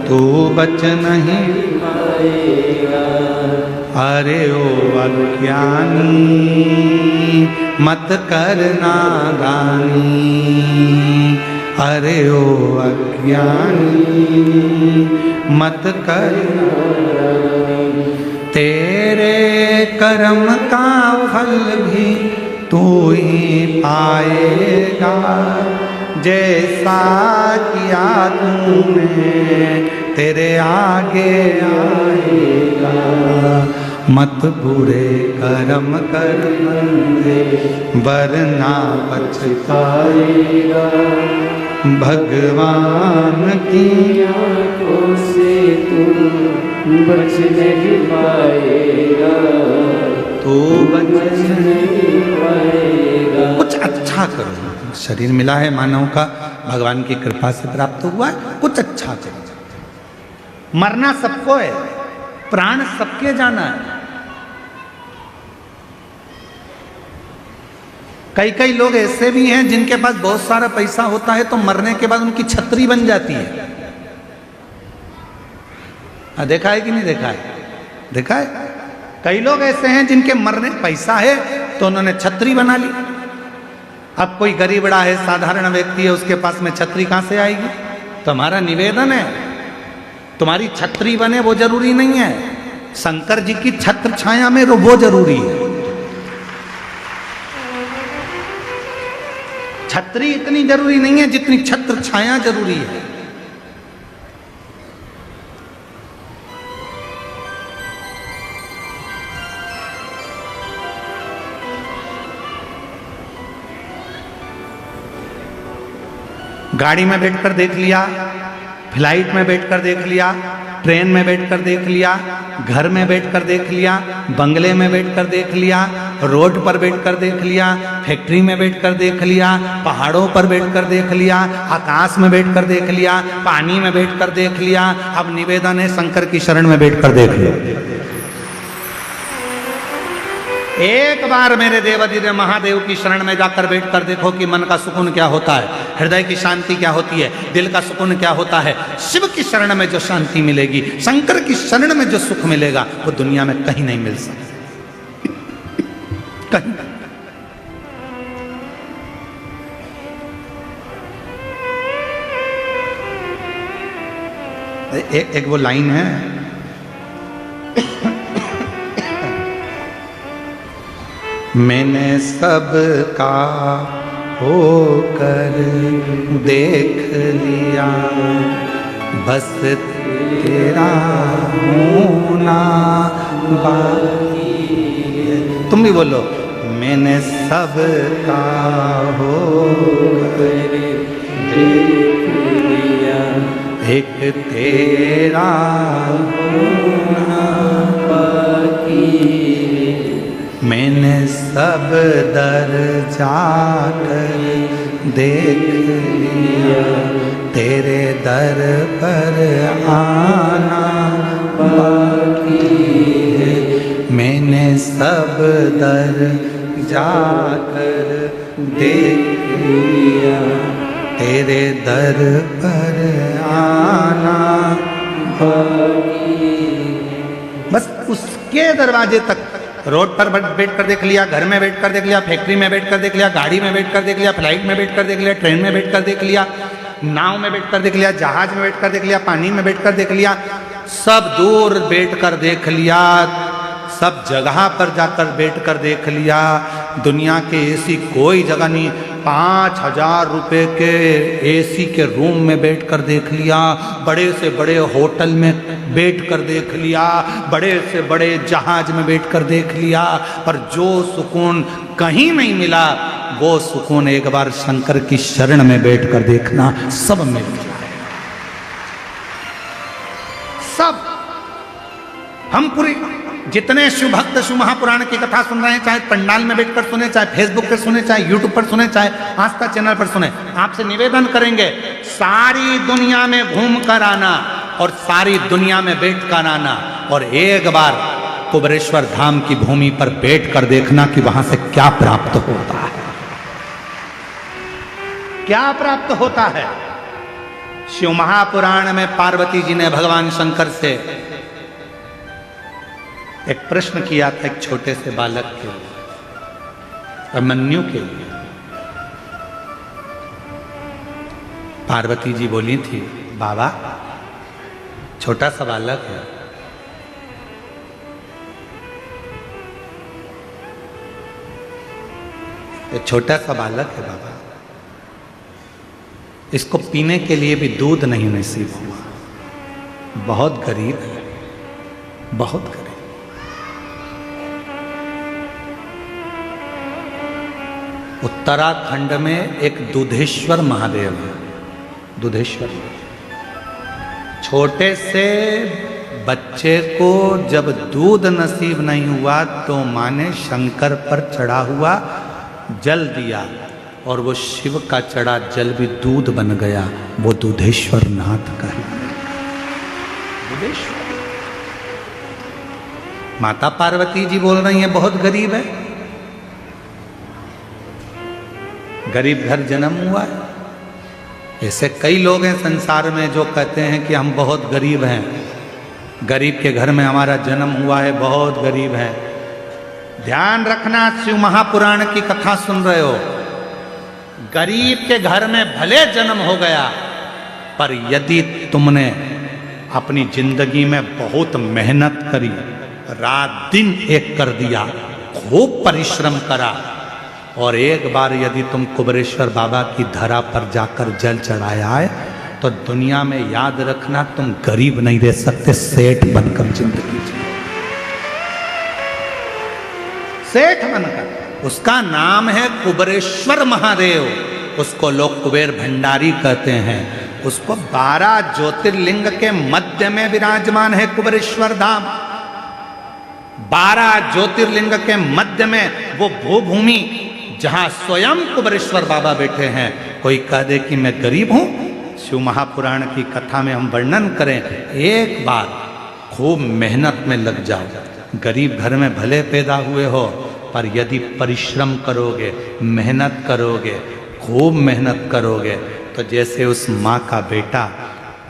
तू बच नहीं पाएगा। अरे ओ अज्ञानी मत करना दानी, अरे ओ अज्ञानी मत करना, तेरे कर्म का फल भी तू ही पाएगा, जैसा किया तूने तेरे आगे आएगा। मत बुरे कर्म कर बंदे वरना पछताएगा, भगवान की आंखों से तू बच नहीं पाएगा, तू बच नहीं पाएगा। कुछ अच्छा करो। शरीर मिला है मानव का, भगवान की कृपा से प्राप्त हुआ है, कुछ अच्छा करो। मरना सबको है, प्राण सबके जाना है। कई कई लोग ऐसे भी हैं जिनके पास बहुत सारा पैसा होता है तो मरने के बाद उनकी छतरी बन जाती है। देखा है कि नहीं देखा है? देखा है। कई लोग ऐसे हैं जिनके मरने पैसा है तो उन्होंने छतरी बना ली। अब कोई गरीबड़ा है, साधारण व्यक्ति है, उसके पास में छतरी कहां से आएगी? तो हमारा निवेदन है, तुम्हारी छतरी बने वो जरूरी नहीं है, शंकर जी की छत्र छाया में वो जरूरी है। छतरी इतनी जरूरी नहीं है जितनी छत्र छाया जरूरी है। गाड़ी में बैठकर देख लिया, फ्लाइट में बैठकर देख लिया, ट्रेन में बैठकर देख लिया, घर में बैठकर देख लिया, बंगले में बैठकर देख लिया, रोड पर बैठकर देख लिया, फैक्ट्री में बैठकर देख लिया, पहाड़ों पर बैठकर देख लिया, आकाश में बैठकर देख लिया, पानी में बैठकर देख लिया। अब निवेदन है शंकर की शरण में बैठकर देख लो। एक बार मेरे देवाधिदेव महादेव की शरण में जाकर बैठकर देखो कि मन का सुकून क्या होता है, हृदय की शांति क्या होती है, दिल का सुकून क्या होता है। शिव की शरण में जो शांति मिलेगी, शंकर की शरण में जो सुख मिलेगा, वो दुनिया में कहीं नहीं मिल सकता, कहीं नहीं। एक वो लाइन है, मैंने सबका होकर देख लिया, बस तेरा होना बाकी है। तुम भी बोलो, मैंने सबका होकर देख लिया, एक तेरा होना बाकी, मैंने सब दर जाकर देख लिया, तेरे दर पर आना बाकी है। मैंने सब दर जाकर देख लिया, तेरे दर पर आना बाकी। बस उसके दरवाजे तक, रोड पर बैठ कर देख लिया, घर में बैठ कर देख लिया, फैक्ट्री में बैठ कर देख लिया, गाड़ी में बैठ कर देख लिया, फ्लाइट में बैठ कर देख लिया, ट्रेन में बैठ कर देख लिया, नाव में बैठ कर देख लिया, जहाज में बैठ कर देख लिया, पानी में बैठ कर देख लिया, सब दूर बैठ कर देख लिया, सब जगह पर जाकर बैठ कर देख लिया। दुनिया के ऐसी कोई जगह नहीं, 5,000 रुपए के एसी के रूम में बैठ कर देख लिया, बड़े से बड़े होटल में बैठ कर देख लिया, बड़े से बड़े जहाज में बैठ कर देख लिया, पर जो सुकून कहीं नहीं मिला, वो सुकून एक बार शंकर की शरण में बैठ कर देखना, सब मिल जाए। सब हम पूरी जितने शिव भक्त शिव महापुराण की कथा सुन रहे हैं, चाहे पंडाल में बैठकर सुने, चाहे फेसबुक पर सुने, चाहे यूट्यूब पर सुने, चाहे आस्था चैनल पर सुने, आपसे निवेदन करेंगे, सारी दुनिया में घूम कर आना और सारी दुनिया में बैठ कर आना, और एक बार कुबेरेश्वर धाम की भूमि पर बैठ कर देखना कि वहां से क्या प्राप्त होता है, क्या प्राप्त होता है। शिव महापुराण में पार्वती जी ने भगवान शंकर से एक प्रश्न किया था, एक छोटे से बालक के लिए, अभिमन्यु के लिए। पार्वती जी बोली थी, बाबा छोटा सा बालक है, ये छोटा सा बालक है बाबा, इसको पीने के लिए भी दूध नहीं नसीब हुआ, बहुत गरीब है, बहुत गरीब। उत्तराखंड में एक दुधेश्वर महादेव है, दुधेश्वर। छोटे से बच्चे को जब दूध नसीब नहीं हुआ तो माँ ने शंकर पर चढ़ा हुआ जल दिया, और वो शिव का चढ़ा जल भी दूध बन गया, वो दुधेश्वर नाथ का है। दुधेश्वर। माता पार्वती जी बोल रही हैं बहुत गरीब है, गरीब घर जन्म हुआ है। ऐसे कई लोग हैं संसार में जो कहते हैं कि हम बहुत गरीब हैं, गरीब के घर में हमारा जन्म हुआ है, बहुत गरीब है। ध्यान रखना, शिव महापुराण की कथा सुन रहे हो, गरीब के घर में भले जन्म हो गया, पर यदि तुमने अपनी जिंदगी में बहुत मेहनत करी, रात दिन एक कर दिया, खूब परिश्रम करा, और एक बार यदि तुम कुबेरेश्वर बाबा की धरा पर जाकर जल चढ़ाया है, तो दुनिया में याद रखना तुम गरीब नहीं रह सकते, सेठ बनकर जिंदगी जियो, सेठ बनकर। उसका नाम है कुबेरेश्वर महादेव, उसको लोग कुबेर भंडारी कहते हैं, उसको 12 ज्योतिर्लिंग के मध्य में विराजमान है कुबेरेश्वर धाम। 12 ज्योतिर्लिंग के मध्य में वो भूभूमि जहां स्वयं कुबेरेश्वर बाबा बैठे हैं। कोई कह दे कि मैं गरीब हूं, शिव महापुराण की कथा में हम वर्णन करें, एक बार खूब मेहनत में लग जाओ। गरीब घर में भले पैदा हुए हो, पर यदि परिश्रम करोगे, मेहनत करोगे, खूब मेहनत करोगे, तो जैसे उस माँ का बेटा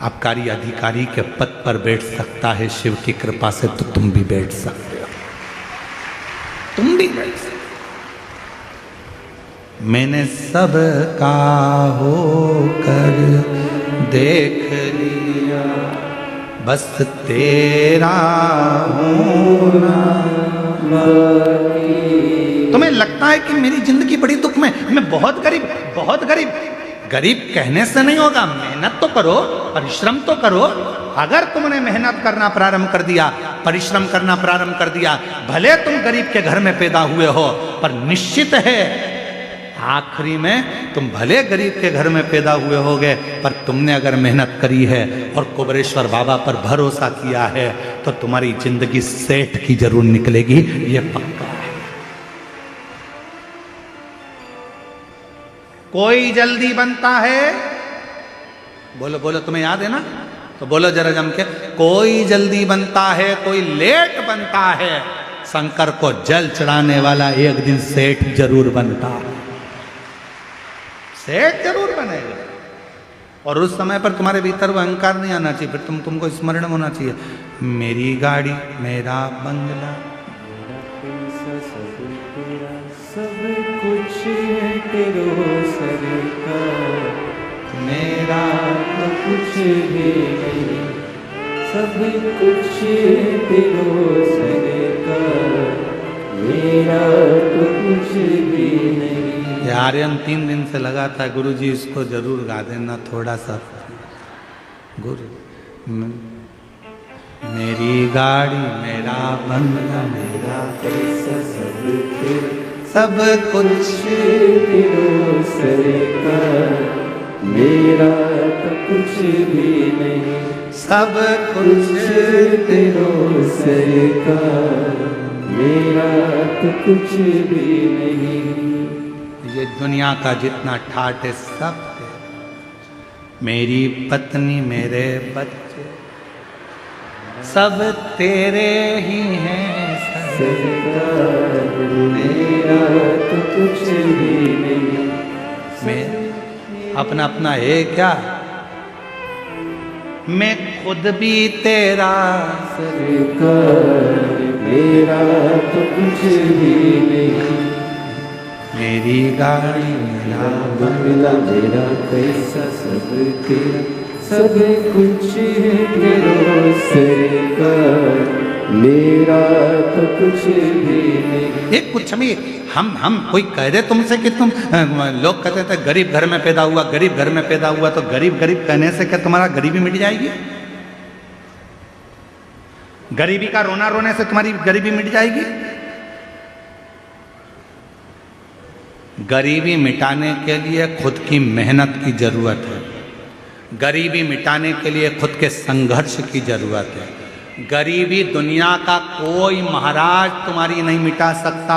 आबकारी अधिकारी के पद पर बैठ सकता है शिव की कृपा से, तो तुम भी बैठ सकते हो, तुम भी बैठ सकते हो। मैंने सब का होकर देख लिया, बस तेरा होना बाकी। तुम्हें लगता है कि मेरी जिंदगी बड़ी दुख में, मैं बहुत गरीब, बहुत गरीब। गरीब कहने से नहीं होगा, मेहनत तो करो, परिश्रम तो करो। अगर तुमने मेहनत करना प्रारंभ कर दिया, परिश्रम करना प्रारंभ कर दिया, भले तुम गरीब के घर में पैदा हुए हो, पर निश्चित है आखिरी में तुम भले गरीब के घर में पैदा हुए होगे, पर तुमने अगर मेहनत करी है और कुबेरेश्वर बाबा पर भरोसा किया है, तो तुम्हारी जिंदगी सेठ की जरूर निकलेगी, ये पक्का है। कोई जल्दी बनता है, बोलो बोलो, तुम्हें याद है ना, तो बोलो जरा जम के, कोई जल्दी बनता है, कोई लेट बनता है, शंकर को जल चढ़ाने वाला एक दिन सेठ जरूर बनता है, सेठ जरूर बनेगा। और उस समय पर तुम्हारे भीतर वो अहंकार नहीं आना चाहिए, फिर तुमको स्मरण होना चाहिए, मेरी गाड़ी, मेरा बंगला, सब कुछ है तेरो सरकार, मेरा तो कुछ भी नहीं, सब कुछ है तेरो सरकार, मेरा तो कुछ भी नहीं। ये आर्यन 3 दिन से लगाता है, गुरु जी इसको जरूर गा देना थोड़ा सा। गुरु मेरी गाड़ी, मेरा बंगला, मेरा पैसा, सब कुछ तेरो सरकार, मेरा तो कुछ भी नहीं, सब कुछ तेरो सरकार, मेरा तो कुछ भी नहीं। ये दुनिया का जितना ठाट है सब तेरा। मेरी पत्नी, मेरे बच्चे, सब तेरे ही हैं सरकार, मेरा तो कुछ भी नहीं। मैं अपना अपना है क्या, मैं खुद भी तेरा, सरकार, मेरा तो कुछ भी नहीं। मेरी गाड़ी, मेरा बंगला, मेरा पैसा, सब तेरा, सब कुछ है तेरो सरकार, मेरा तो कुछ भी नहीं। ये कुछ भी हम कोई कह दे तुमसे कि तुम, लोग कहते थे गरीब घर में पैदा हुआ, गरीब घर में पैदा हुआ, तो गरीब गरीब कहने से क्या तुम्हारा गरीबी मिट जाएगी? गरीबी का रोना रोने से तुम्हारी गरीबी मिट जाएगी? गरीबी मिटाने के लिए खुद की मेहनत की जरूरत है, गरीबी मिटाने के लिए खुद के संघर्ष की जरूरत है। गरीबी दुनिया का कोई महाराज तुम्हारी नहीं मिटा सकता,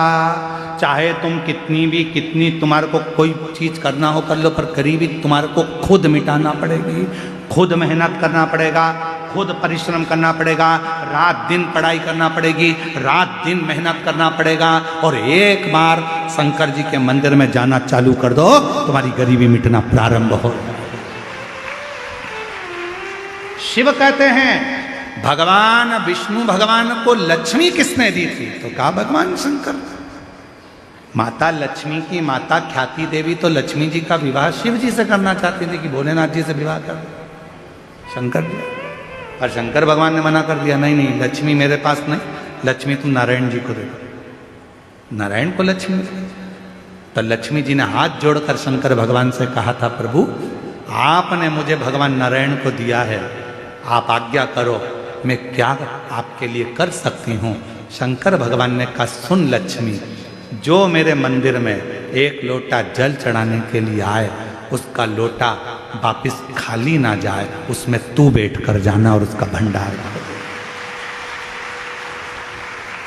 चाहे तुम कितनी तुम्हारे को कोई चीज करना हो कर लो, पर गरीबी तुम्हारे को खुद मिटाना पड़ेगी, खुद मेहनत करना पड़ेगा, खुद परिश्रम करना पड़ेगा, रात दिन पढ़ाई करना पड़ेगी, रात दिन मेहनत करना पड़ेगा। और एक बार शंकर जी के मंदिर में जाना चालू कर दो, तुम्हारी गरीबी मिटना प्रारंभ हो। शिव कहते हैं भगवान विष्णु भगवान को लक्ष्मी किसने दी थी? तो कहा भगवान शंकर। माता लक्ष्मी की माता ख्याति देवी तो लक्ष्मी जी का विवाह शिव जी से करना चाहती थी कि भोलेनाथ जी से विवाह कर दो, शंकर जी। और शंकर भगवान ने मना कर दिया, नहीं नहीं, लक्ष्मी मेरे पास नहीं, लक्ष्मी तुम नारायण जी को दे दो, नारायण को लक्ष्मी। तो लक्ष्मी जी ने हाथ जोड़कर शंकर भगवान से कहा था, प्रभु आपने मुझे भगवान नारायण को दिया है, आप आज्ञा करो, मैं क्या आपके लिए कर सकती हूँ? शंकर भगवान ने कहा, सुन लक्ष्मी, जो मेरे मंदिर में एक लोटा जल चढ़ाने के लिए आए, उसका लोटा वापिस खाली ना जाए, उसमें तू बैठ कर जाना और उसका भंडार भर।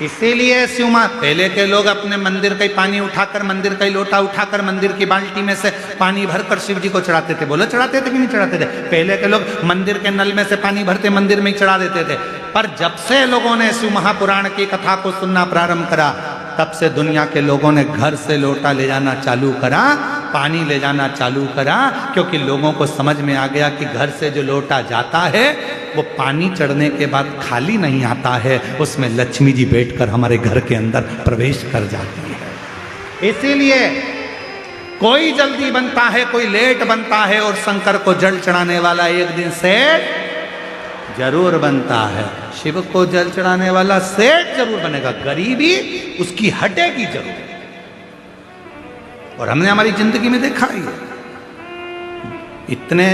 इसीलिए शिव मां, पहले के लोग अपने मंदिर का ही पानी उठाकर, मंदिर का ही लोटा उठाकर मंदिर की बाल्टी में से पानी भरकर शिव जी को चढ़ाते थे। बोलो चढ़ाते थे कि नहीं चढ़ाते थे? पहले के लोग मंदिर के नल में से पानी भरते मंदिर में ही चढ़ा देते थे। पर जब से लोगों ने शिव महापुराण की कथा को सुनना प्रारंभ करा, तब से दुनिया के लोगों ने घर से लोटा ले जाना चालू करा, पानी ले जाना चालू करा, क्योंकि लोगों को समझ में आ गया कि घर से जो लोटा जाता है वो पानी चढ़ने के बाद खाली नहीं आता है, उसमें लक्ष्मी जी बैठकर हमारे घर के अंदर प्रवेश कर जाती है। इसीलिए कोई जल्दी बनता है, कोई लेट बनता है, और शंकर को जल चढ़ाने वाला एक दिन सेठ जरूर बनता है। शिव को जल चढ़ाने वाला सेठ जरूर बनेगा, गरीबी उसकी हटेगी जरूर। और हमने हमारी जिंदगी में देखा ही है, इतने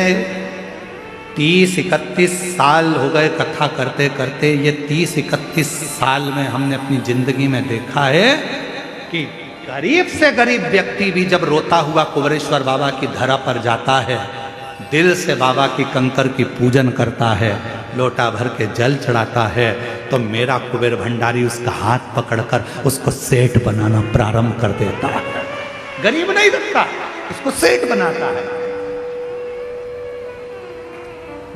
30-31 साल हो गए कथा करते करते। ये 30-31 साल में हमने अपनी जिंदगी में देखा है कि गरीब से गरीब व्यक्ति भी जब रोता हुआ कुबेरेश्वर बाबा की धरा पर जाता है, दिल से बाबा की कंकर की पूजन करता है, लोटा भर के जल चढ़ाता है, तो मेरा कुबेर भंडारी उसका हाथ पकड़कर उसको सेठ बनाना प्रारंभ कर देता है। गरीब नहीं बनता, उसको सेठ बनाता है,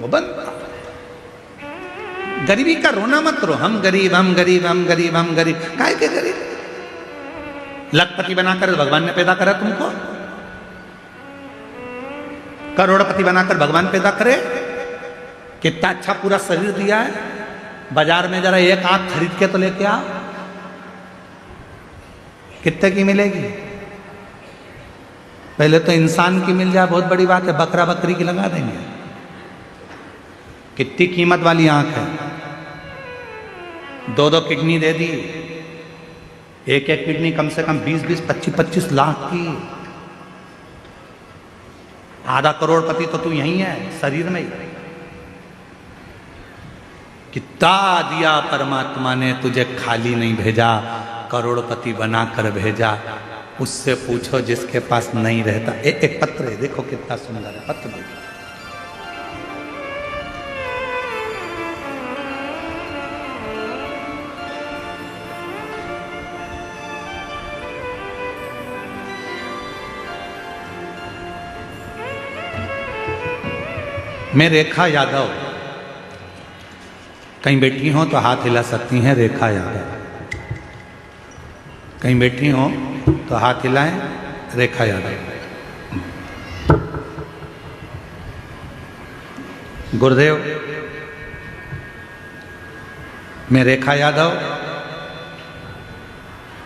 वो बनता। गरीबी का रोना मत रो, हम गरीब, हम गरीब, हम गरीब, हम गरीब। काहे के गरीब? लखपति बनाकर भगवान ने पैदा करा तुमको? करोड़पति बनाकर भगवान पैदा करे? कितना अच्छा पूरा शरीर दिया है। बाजार में जरा एक आंख खरीद के तो लेके आओ, कितने की मिलेगी? पहले तो इंसान की मिल जाए बहुत बड़ी बात है, बकरा बकरी की लगा देंगे। कितनी कीमत वाली आंख है, 2-2 किडनी दे दी, एक किडनी कम से कम 20-20, 25-25 लाख की। आधा करोड़पति तो तू यही है शरीर में ही। कितना दिया परमात्मा ने, तुझे खाली नहीं भेजा, करोड़पति बनाकर भेजा। उससे पूछो जिसके पास नहीं रहता। एक पत्र है, देखो कितना सुंदर है पत्र। देखो मैं रेखा यादव, कहीं बैठी हो तो हाथ हिला सकती हैं। रेखा यादव कहीं बैठी हो तो हाथ हिलाएं। रेखा यादव। गुरुदेव, मैं रेखा यादव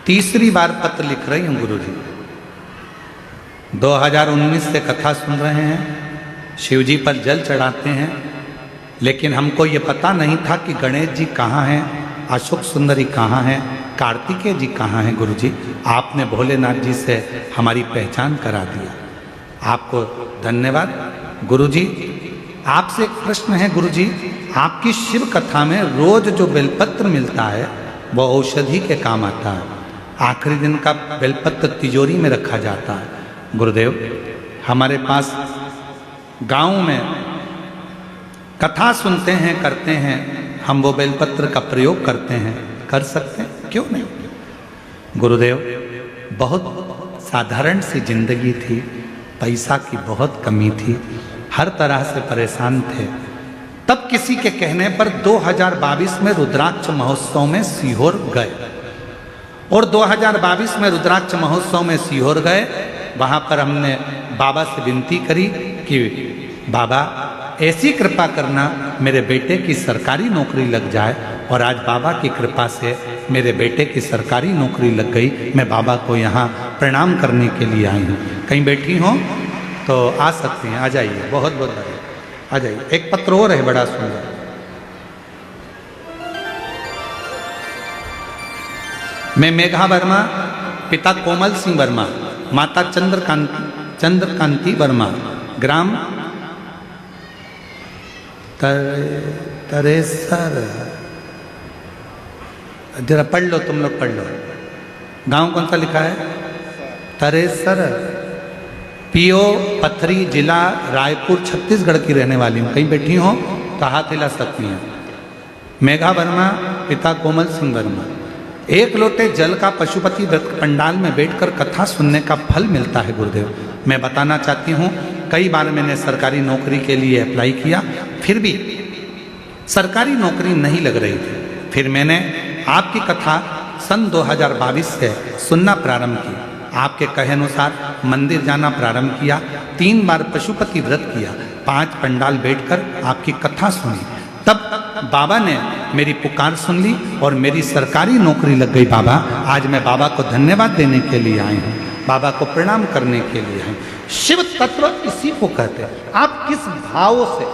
तीसरी बार पत्र लिख रही हूं गुरुजी। 2019 से कथा सुन रहे हैं, शिवजी पर जल चढ़ाते हैं, लेकिन हमको ये पता नहीं था कि गणेश जी कहाँ हैं, अशोक सुंदरी कहाँ हैं, कार्तिकेय जी कहाँ हैं। गुरुजी, आपने भोलेनाथ जी से हमारी पहचान करा दिया, आपको धन्यवाद। गुरुजी, आपसे एक प्रश्न है गुरुजी, आपकी शिव कथा में रोज जो बेलपत्र मिलता है वो औषधि के काम आता है, आखिरी दिन का बेलपत्र तिजोरी में रखा जाता है। गुरुदेव, हमारे पास गांव में कथा सुनते हैं, करते हैं, हम वो बेलपत्र का प्रयोग करते हैं, कर सकते हैं, क्यों नहीं? गुरुदेव, बहुत साधारण सी जिंदगी थी, पैसा की बहुत कमी थी, हर तरह से परेशान थे। तब किसी के कहने पर 2022 में रुद्राक्ष महोत्सव में सीहोर गए, और 2022 में रुद्राक्ष महोत्सव में सीहोर गए। वहाँ पर हमने बाबा से विनती करी कि बाबा ऐसी कृपा करना मेरे बेटे की सरकारी नौकरी लग जाए, और आज बाबा की कृपा से मेरे बेटे की सरकारी नौकरी लग गई। मैं बाबा को यहाँ प्रणाम करने के लिए आई हूँ। कहीं बैठी हो तो आ सकती हैं, आ जाइए, बहुत बहुत बढ़िया, आ जाइए। एक पत्र और है बड़ा सुंदर। मैं मेघा वर्मा, पिता कोमल सिंह वर्मा, माता चंद्रकांति वर्मा, ग्राम तरेसर, जरा पढ़ लो, तुम लोग पढ़ लो। गांव कौन सा लिखा है? तरेसर, पीओ पथरी, जिला रायपुर, छत्तीसगढ़ की रहने वाली हूँ। कहीं बैठी हो तो हाथ हिला सकती हैं। मेघा वर्मा, पिता कोमल सिंह वर्मा। एक लोटे जल का पशुपति व्रत पंडाल में बैठकर कथा सुनने का फल मिलता है गुरुदेव। मैं बताना चाहती हूँ, कई बार मैंने सरकारी नौकरी के लिए अप्लाई किया, फिर भी सरकारी नौकरी नहीं लग रही थी। फिर मैंने आपकी कथा सन 2022 से सुनना प्रारंभ की। आपके कहे अनुसार मंदिर जाना प्रारंभ किया, 3 बार पशुपति व्रत किया, 5 पंडाल बैठकर आपकी कथा सुनी। तब बाबा ने मेरी पुकार सुन ली और मेरी सरकारी नौकरी लग गई। बाबा, आज मैं बाबा को धन्यवाद देने के लिए आई हूँ, बाबा को प्रणाम करने के लिए आई। शिव तत्व इसी को कहते हैं। आप किस भाव से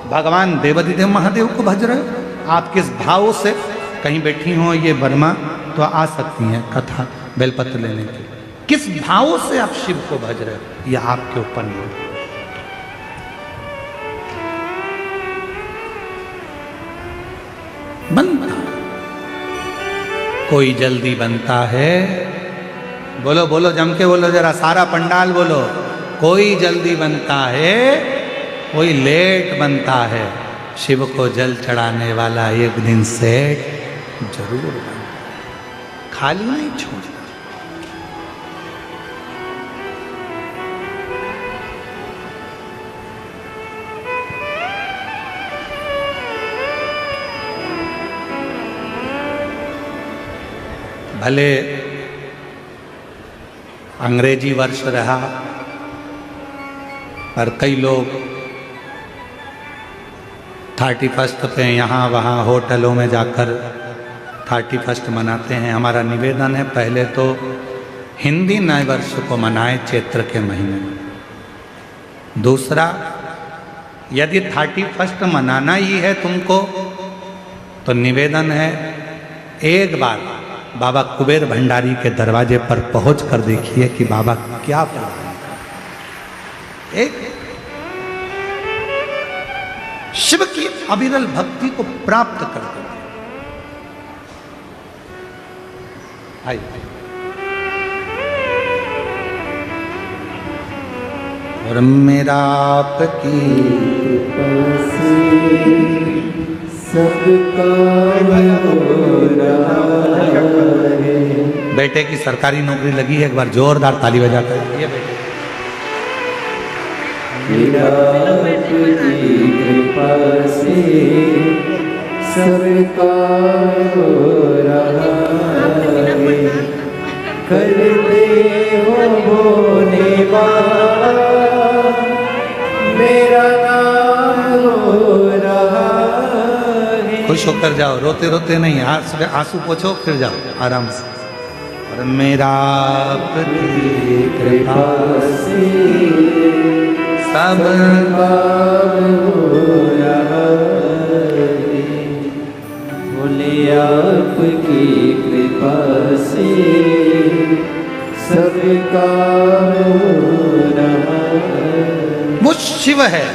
भगवान देवाधिदेव महादेव को भज रहे हो, आप किस भाव से, कहीं बैठी हो ये वर्मा तो आ सकती हैं कथा बेलपत्र लेने के लिए, किस भाव से आप शिव को भज रहे हो, यह आपके ऊपर नहीं। बनता कोई जल्दी बनता है, बोलो बोलो जम के बोलो जरा, सारा पंडाल बोलो। कोई जल्दी बनता है, कोई लेट बनता है। शिव को जल चढ़ाने वाला एक दिन सेठ जरूर बनता है, खाली नहीं छोड़ता। भले अंग्रेजी वर्ष रहा, पर कई लोग 31 पे यहाँ वहाँ होटलों में जाकर 31 मनाते हैं। हमारा निवेदन है, पहले तो हिंदी नए वर्ष को मनाए चैत्र के महीने में। दूसरा, यदि 31 मनाना ही है तुमको, तो निवेदन है एक बार बाबा कुबेर भंडारी के दरवाजे पर पहुंच कर देखिए कि बाबा क्या प्रदान कर। एक शिव की अविरल भक्ति को प्राप्त करते हैं। आइए, और मेरा आपकी सबका हो रहा है। बेटे की सरकारी नौकरी लगी है, एक बार जोरदार ताली बजा कर। ये बेटे आपकी कृपा से सबका हो रहा है। करते हो होने वाला मेरा नाम हो रहा है। खुश होकर जाओ, रोते रोते नहीं, आंसू पोछो फिर जाओ आराम से। और मेरा आपकी कृपा से सबका हो रहा है। बोले आपकी कृपा से सबका हो रहा है। वो शिव है,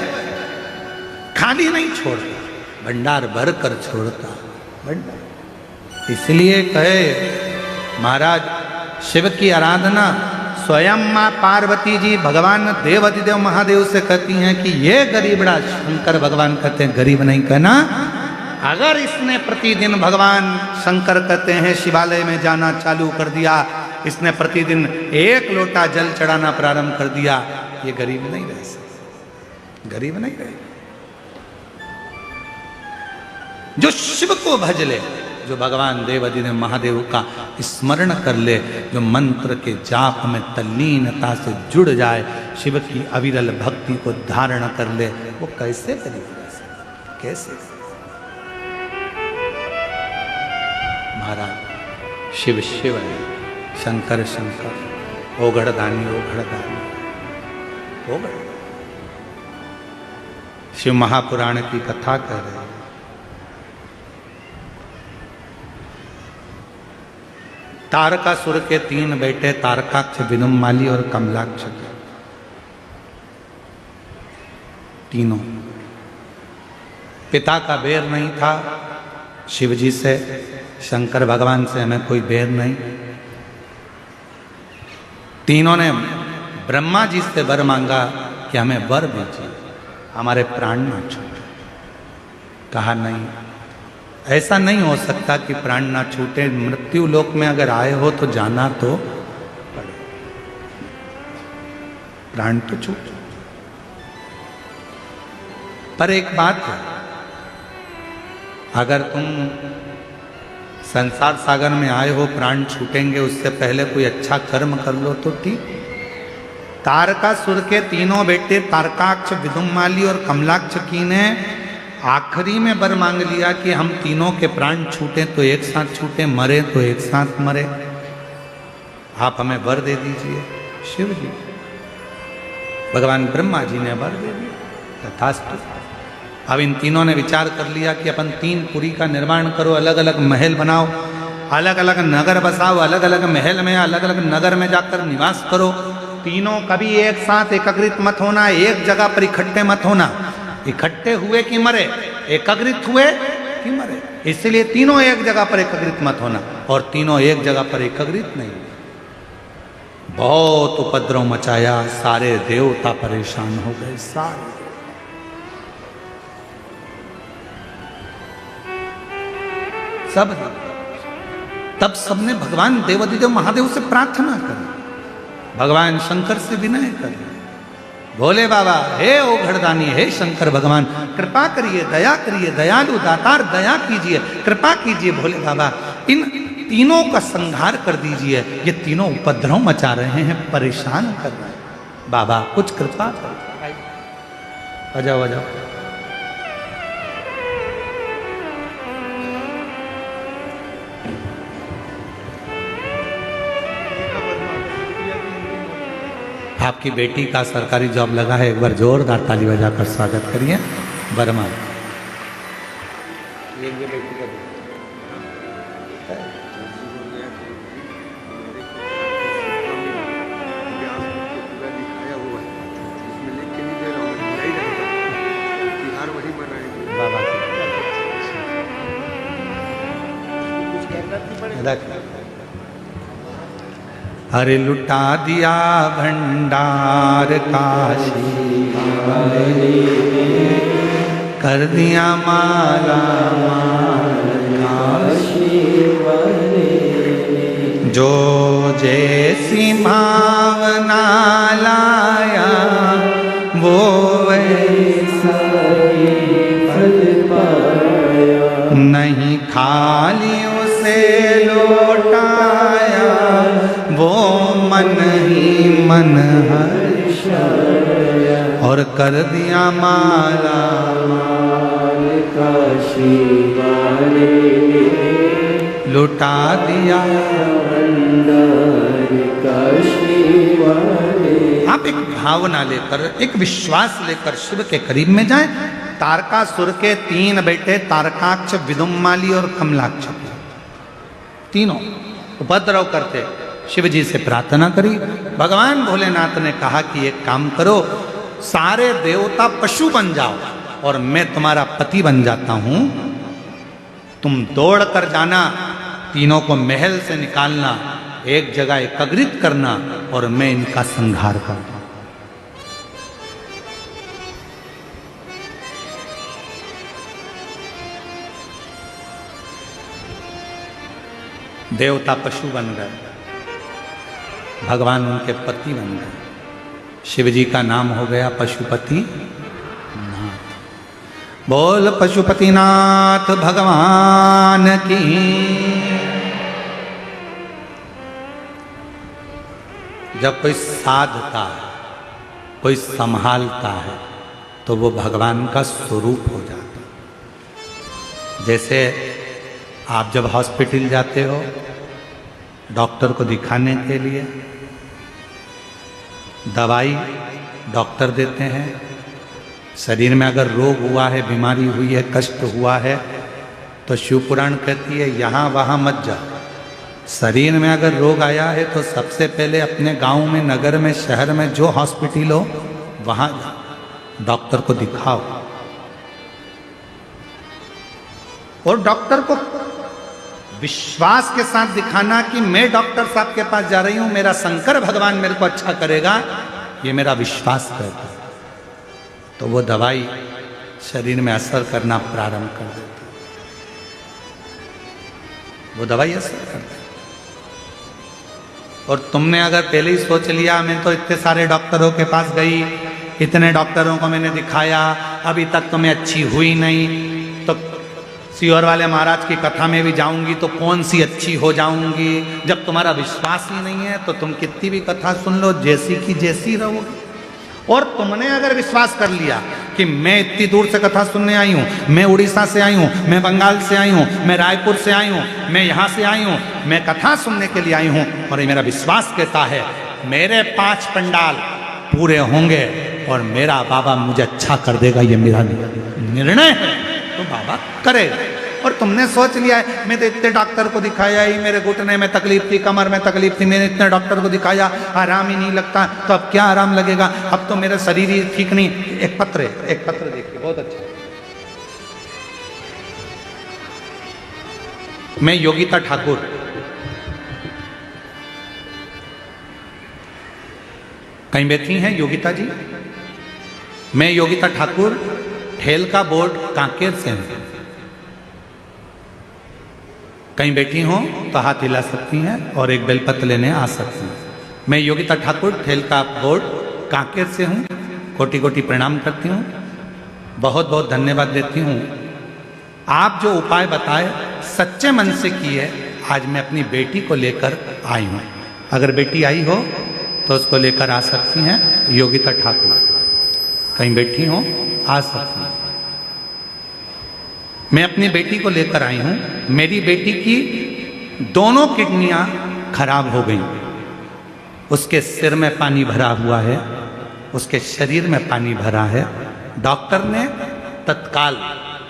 खाली नहीं छोड़ता, भंडार भर कर छोड़ता भंडार। इसलिए कहे महाराज, शिव की आराधना स्वयं माँ पार्वती जी भगवान देवाधिदेव महादेव से कहती हैं कि ये गरीबड़ा, शंकर भगवान कहते हैं गरीब नहीं कहना। अगर इसने प्रतिदिन, भगवान शंकर कहते हैं, शिवालय में जाना चालू कर दिया, इसने प्रतिदिन 1 लोटा जल चढ़ाना प्रारंभ कर दिया, ये गरीब नहीं रह सकता, गरीब नहीं रहे। जो शिव को भज ले, जो भगवान देवाधिदेव महादेव का स्मरण कर ले, जो मंत्र के जाप में तल्लीनता से जुड़ जाए, शिव की अविरल भक्ति को धारण कर ले, वो कैसे गरीब रह सकता, कैसे? महाराज शिव शिव है, शंकर शंकर, ओघड़दानी ओघड़दानी ओघड़। शिव महापुराण की कथा कह रहे हैं। तारकासुर के 3 बेटे, तारकाक्ष, विनुमाली और कमलाक्ष के, तीनों। पिता का बैर नहीं था शिव जी से, शंकर भगवान से हमें कोई बैर नहीं। तीनों ने ब्रह्मा जी से वर मांगा कि हमें वर दीजिए, हमारे प्राण ना छूटे। कहा नहीं, ऐसा नहीं हो सकता कि प्राण ना छूटे। मृत्यु लोक में अगर आए हो तो जाना तो पड़े, प्राण तो छूटे। पर एक बात है, अगर तुम संसार सागर में आए हो, प्राण छूटेंगे, उससे पहले कोई अच्छा कर्म कर लो तो ठीक। तारकासुर के तीनों बेटे तारकाक्ष, विदुम्माली और कमलाक्ष की ने आखिरी में वर मांग लिया कि हम तीनों के प्राण छूटे तो एक साथ छूटे, मरे तो एक साथ मरे, आप हमें वर दे दीजिए। शिव जी, भगवान ब्रह्मा जी ने वर दे दिया, तथास्तु। अब इन तीनों ने विचार कर लिया कि अपन 3 पुरी का निर्माण करो, अलग अलग महल बनाओ, अलग अलग नगर बसाओ, अलग अलग महल में अलग अलग नगर में जाकर निवास करो। तीनों कभी एक साथ एकत्रित मत होना, एक जगह पर इकट्ठे मत होना। इकट्ठे हुए कि मरे, एकत्रित हुए कि मरे, इसलिए तीनों एक जगह पर एकत्रित मत होना। और तीनों एक जगह पर एकत्रित नहीं, बहुत उपद्रव मचाया, सारे देवता परेशान हो गए, सारे। सब तब सबने भगवान देवाधिदेव महादेव से प्रार्थना करी, भगवान शंकर से विनय करी, भोले बाबा, हे ओघड़दानी, हे शंकर भगवान, कृपा करिए, दया करिए, दयालु दातार, दया कीजिए, कृपा कीजिए भोले बाबा, इन तीनों का संहार कर दीजिए। ये तीनों उपद्रव मचा रहे हैं, परेशान कर रहे हैं, बाबा कुछ कृपा करिए। आ जाओ, आ जाओ। आपकी बेटी का सरकारी जॉब लगा है, एक बार जोरदार ताली बजाकर स्वागत करिए। वर्मा, ये बेटी का बाबा अरे लुटा दिया भंडार काशी कर दिया माला काशी, जो जैसी भावना लाया वो वैसा फल पाया, नहीं खाली उसे लौटाया वो मन ही मन हर्षाया, और कर दिया माला माल काशी वाले, लुटा दिया भंडार काशी वाले। आप एक भावना लेकर, एक विश्वास लेकर शिव के करीब में जाएं। तारकासुर के 3 बेटे तारकाक्ष, विदुम्माली और कमलाक्ष, तीनों उपद्रव करते। शिव जी से प्रार्थना करी। भगवान भोलेनाथ ने कहा कि एक काम करो, सारे देवता पशु बन जाओ और मैं तुम्हारा पति बन जाता हूं। तुम दौड़ कर जाना, तीनों को महल से निकालना, एक जगह एकत्रित करना और मैं इनका संहार करता हूं। देवता पशु बन गए, भगवान उनके पति बन गए। शिव जी का नाम हो गया पशुपति नाथ। बोल पशुपतिनाथ भगवान की। जब कोई साधता है, कोई संभालता है, तो वो भगवान का स्वरूप हो जाता है। जैसे आप जब हॉस्पिटल जाते हो डॉक्टर को दिखाने के लिए, दवाई डॉक्टर देते हैं। शरीर में अगर रोग हुआ है, बीमारी हुई है, कष्ट हुआ है, तो शिव पुराण कहती है यहाँ वहाँ मत जाओ। शरीर में अगर रोग आया है तो सबसे पहले अपने गांव में, नगर में, शहर में जो हॉस्पिटल हो वहाँ जाओ, डॉक्टर को दिखाओ। और डॉक्टर को विश्वास के साथ दिखाना कि मैं डॉक्टर साहब के पास जा रही हूं, मेरा शंकर भगवान मेरे को अच्छा करेगा, ये मेरा विश्वास कहता है, तो वो दवाई शरीर में असर करना प्रारंभ कर देती है। वो दवाई असर करती है। और तुमने अगर पहले ही सोच लिया मैं तो इतने सारे डॉक्टरों के पास गई, इतने डॉक्टरों को मैंने दिखाया, अभी तक तो मैं अच्छी हुई नहीं, तो सीहोर वाले महाराज की कथा में भी जाऊंगी तो कौन सी अच्छी हो जाऊंगी। जब तुम्हारा विश्वास ही नहीं है तो तुम कितनी भी कथा सुन लो, जैसी की जैसी रहोगी। और तुमने अगर विश्वास कर लिया कि मैं इतनी दूर से कथा सुनने आई हूँ, मैं उड़ीसा से आई हूँ, मैं बंगाल से आई हूँ, मैं रायपुर से आई हूँ, मैं यहाँ से आई हूँ, मैं कथा सुनने के लिए आई हूँ, और ये मेरा विश्वास कहता है मेरे 5 पंडाल पूरे होंगे और मेरा बाबा मुझे अच्छा कर देगा, ये मेरा निर्णय है, तो बाबा करेगा। और तुमने सोच लिया है मैं तो इतने डॉक्टर को दिखाया ही, मेरे घुटने में तकलीफ थी, कमर में तकलीफ थी, मैंने इतने डॉक्टर को दिखाया, आराम ही नहीं लगता, तो अब क्या आराम लगेगा, अब तो मेरा शरीर ही ठीक नहीं। एक पत्र देखिए, बहुत अच्छा। मैं योगिता ठाकुर, कहीं बैठी हैं योगिता जी? मैं योगिता ठाकुर ठेल का बोर्ड कांकेर से हूं। कहीं बैठी हो तो हाथ हिला सकती हैं और एक बेलपत्र लेने आ सकती हैं। मैं योगिता ठाकुर ठेल का बोर्ड कांकेर से हूँ। कोटि कोटि प्रणाम करती हूँ, बहुत बहुत धन्यवाद देती हूँ। आप जो उपाय बताए सच्चे मन से किए। आज मैं अपनी बेटी को लेकर आई हूँ, अगर बेटी आई हो तो उसको लेकर आ सकती हैं। योगिता ठाकुर कहीं बैठी हो आ सकती हैं। मैं अपनी बेटी को लेकर आई हूँ। मेरी बेटी की दोनों किडनियाँ खराब हो गई, उसके सिर में पानी भरा हुआ है, उसके शरीर में पानी भरा है। डॉक्टर ने तत्काल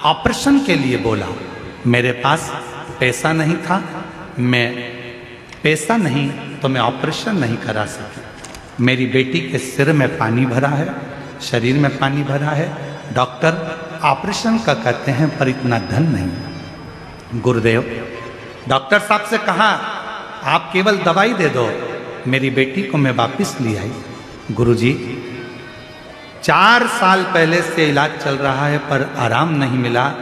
ऑपरेशन के लिए बोला। मेरे पास पैसा नहीं था, पैसा नहीं तो मैं ऑपरेशन नहीं करा सकी। मेरी बेटी के सिर में पानी भरा है, शरीर में पानी भरा है। डॉक्टर ऑपरेशन का कहते हैं पर इतना धन नहीं। गुरुदेव डॉक्टर साहब से कहा आप केवल दवाई दे दो। मेरी बेटी को मैं वापस ले आई। गुरुजी 4 साल पहले से इलाज चल रहा है पर आराम नहीं मिला।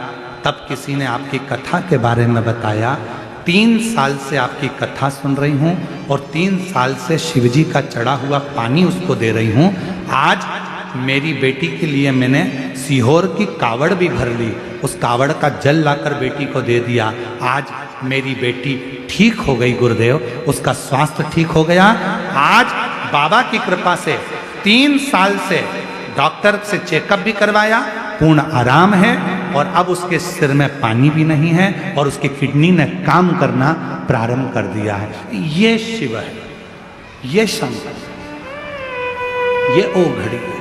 तब किसी ने आपकी कथा के बारे में बताया। 3 साल से आपकी कथा सुन रही हूँ और 3 साल से शिवजी का चढ़ा हुआ पानी उसको दे रही हूँ। आज मेरी बेटी के लिए मैंने सीहोर की कावड़ भी भर ली, उस कावड़ का जल लाकर बेटी को दे दिया। आज मेरी बेटी ठीक हो गई गुरुदेव, उसका स्वास्थ्य ठीक हो गया। आज बाबा की कृपा से 3 साल से डॉक्टर से चेकअप भी करवाया, पूर्ण आराम है और अब उसके सिर में पानी भी नहीं है और उसकी किडनी ने काम करना प्रारंभ कर दिया है। ये शिव है, ये शंकर, ये ओ घड़ी है।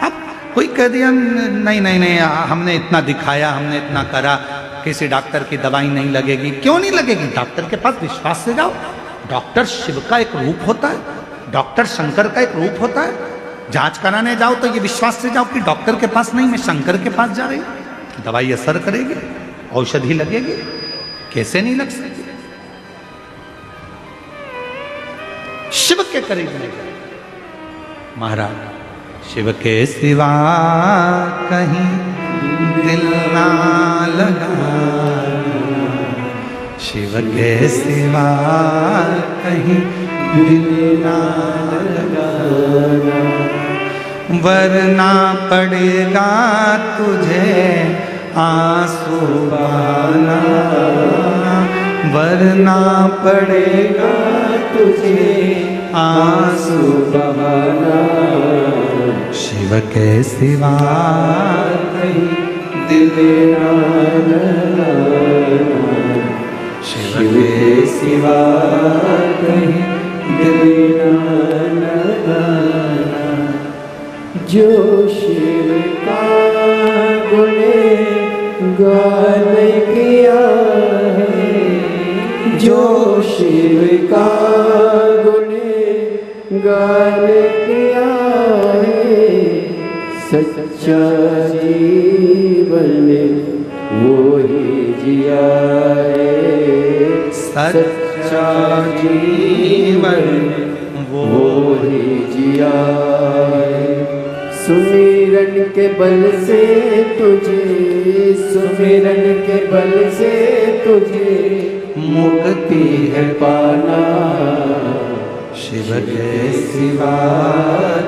अब कोई कह दिया नहीं नहीं नहीं, हमने इतना दिखाया, हमने इतना करा, किसी डॉक्टर की दवाई नहीं लगेगी। क्यों नहीं लगेगी? डॉक्टर के पास विश्वास से जाओ। डॉक्टर शिव का एक रूप होता है, डॉक्टर शंकर का एक रूप होता है। जांच कराने जाओ तो ये विश्वास से जाओ कि डॉक्टर के पास नहीं, मैं शंकर के पास जा रही हूं। दवाई असर करेगी, औषधि लगेगी, कैसे नहीं लग सकती? शिव के करीब नहीं गए महाराज। शिव के सिवा कहीं दिल ना लगा, शिव के सिवा कहीं दिल ना लगा, वरना पड़ेगा तुझे आंसू बहाना, वरना पड़ेगा तुझे आंसू बहाना। शिव के सिवा कहीं दिल ना लगाना, शिव के सिवा कहीं दिल ना लगाना। जो शिव का गुणगान किया है, जो शिव का गुणगान किया है, सच्चा जीवन वो ही जिया है, सच्चा जीवन वो ही जिया आए। सुमिरन के बल से तुझे, सुमिरन के बल से तुझे मुक्ति है पाना। शिव के सिवा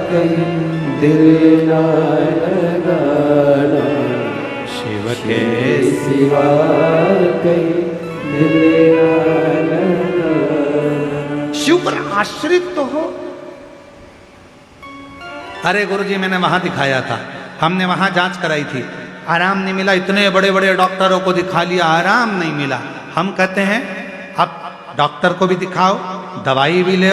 कहीं दिल ना लगाना। शिव के सिवा कहीं दिल ना लगाना। शिव पर आश्रित तो हो। अरे गुरुजी मैंने वहां दिखाया था, हमने वहां जांच कराई थी, आराम नहीं मिला। इतने बड़े बड़े डॉक्टरों को दिखा लिया, आराम नहीं मिला। हम कहते हैं अब डॉक्टर को भी दिखाओ, दवाई भी ले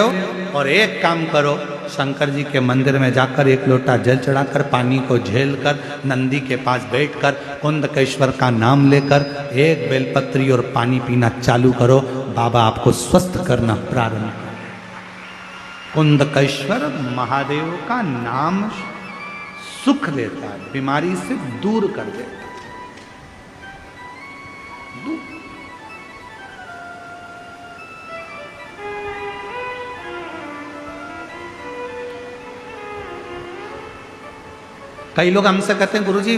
और एक काम करो, शंकर जी के मंदिर में जाकर एक लोटा जल चढ़ाकर पानी को झेल कर नंदी के पास बैठकर कुंदकेश्वर का नाम लेकर एक बेलपत्री और पानी पीना चालू करो। बाबा आपको स्वस्थ करना प्रारंभ करें। कुंदकेश्वर महादेव का नाम सुख देता है, बीमारी से दूर कर देता है। कई लोग हमसे कहते हैं गुरुजी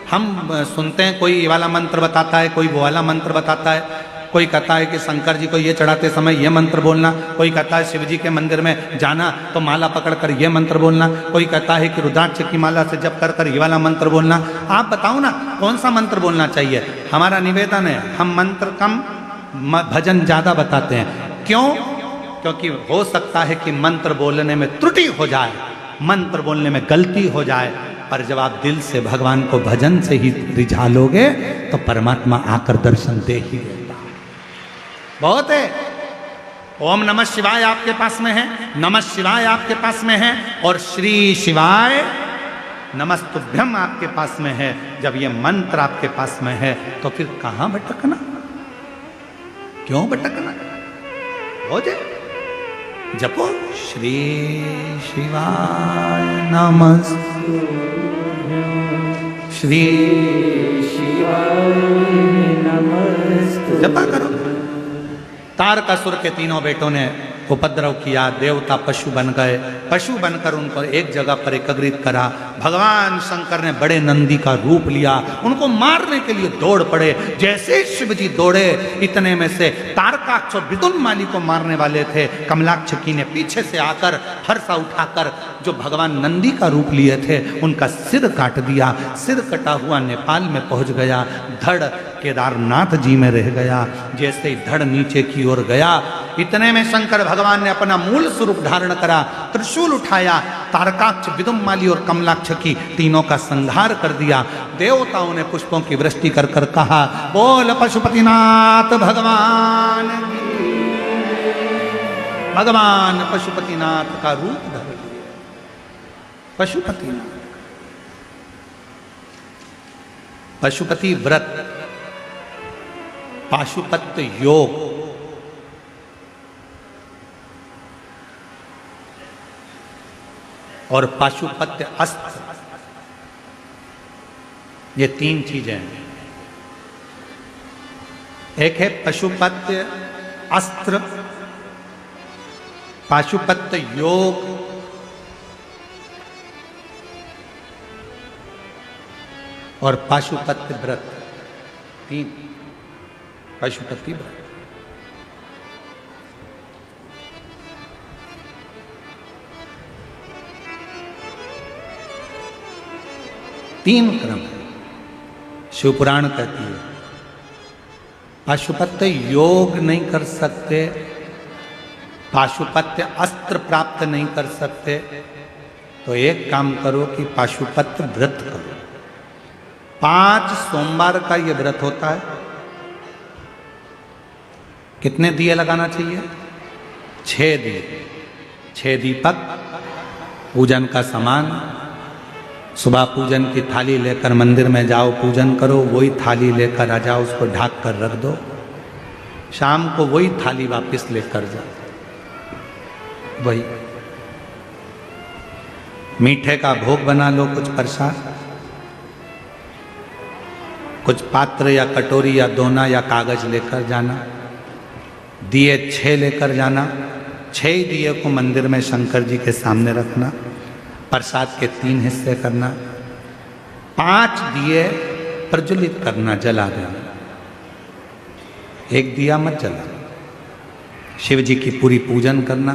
हम सुनते हैं कोई ये वाला मंत्र बताता है, कोई वो वाला मंत्र बताता है, कोई कहता है कि शंकर जी को ये चढ़ाते समय ये मंत्र बोलना, कोई कहता है शिव जी के मंदिर में जाना तो माला पकड़कर ये मंत्र बोलना, कोई कहता है कि रुद्राक्ष की माला से जप कर कर ये वाला मंत्र बोलना। आप बताओ ना कौन सा मंत्र बोलना चाहिए। हमारा निवेदन है, हम मंत्र कम भजन ज्यादा बताते हैं। क्यों? क्योंकि हो सकता है कि मंत्र बोलने में त्रुटि हो जाए, मंत्र बोलने में गलती हो जाए, पर जब आप दिल से भगवान को भजन से ही रिझा लोगे तो परमात्मा आकर दर्शन दे ही देता। बहुत है। ओम नमः शिवाय आपके पास में है, नमः शिवाय आपके पास में है, और श्री शिवाय नमस्तुभ्यम आपके पास में है। जब ये मंत्र आपके पास में है तो फिर कहां भटकना, क्यों भटकना? हो जाए जपो श्री शिवाय नमस्तुभ्यं, श्री शिवाय नमस्तुभ्यं। जपा करो। तारकासुर के तीनों बेटों ने उपद्रव किया, देवता पशु बन गए, पशु बनकर उनको एक जगह पर एकत्रित करा। भगवान शंकर ने बड़े नंदी का रूप लिया, उनको मारने के लिए दौड़ पड़े। जैसे शिव जी दौड़े, इतने में से तारकाक्ष और विदुन्माली को मारने वाले थे, कमलाक्षकी ने पीछे से आकर हर्षा उठाकर जो भगवान नंदी का रूप लिए थे उनका सिर काट दिया। सिर कटा हुआ नेपाल में पहुंच गया, धड़ केदारनाथ जी में रह गया। जैसे ही धड़ नीचे की ओर गया, इतने में शंकर भगवान ने अपना मूल स्वरूप धारण करा, त्रिशूल उठाया, तारकाक्ष, विदुम्माली और कमलाक्षकी तीनों का संहार कर दिया। देवताओं ने पुष्पों की वृष्टि कर कर कहा, बोल पशुपतिनाथ भगवान की। भगवान पशुपतिनाथ का रूप धर लिया। पशुपतिनाथ, पशुपति व्रत, पाशुपत्य योग, और पाशुपत्य अस्त्र, ये तीन चीजें हैं। एक है पशुपत्य अस्त्र, पाशुपत्य योग और पाशुपत्य व्रत। तीन पशुपति व्रत। तीन क्रम है, शिवपुराण कहती है। पाशुपत्य योग नहीं कर सकते, पाशुपत्य अस्त्र प्राप्त नहीं कर सकते, तो एक काम करो कि पाशुपत्य व्रत करो। 5 सोमवार का ये व्रत होता है। कितने दिए लगाना चाहिए? 6 दिए, 6 दीपक, पूजन का सामान। सुबह पूजन की थाली लेकर मंदिर में जाओ, पूजन करो, वही थाली लेकर आ जाओ, उसको ढक कर रख दो। शाम को वही थाली वापस लेकर जाओ। वही मीठे का भोग बना लो, कुछ प्रसाद, कुछ पात्र या कटोरी या दोना या कागज लेकर जाना। दिए 6 लेकर जाना, 6 दिए को मंदिर में शंकर जी के सामने रखना, प्रसाद के 3 हिस्से करना, 5 दिए प्रज्वलित करना, जला देना, 1 दिया मत जला। शिव जी की पूरी पूजन करना,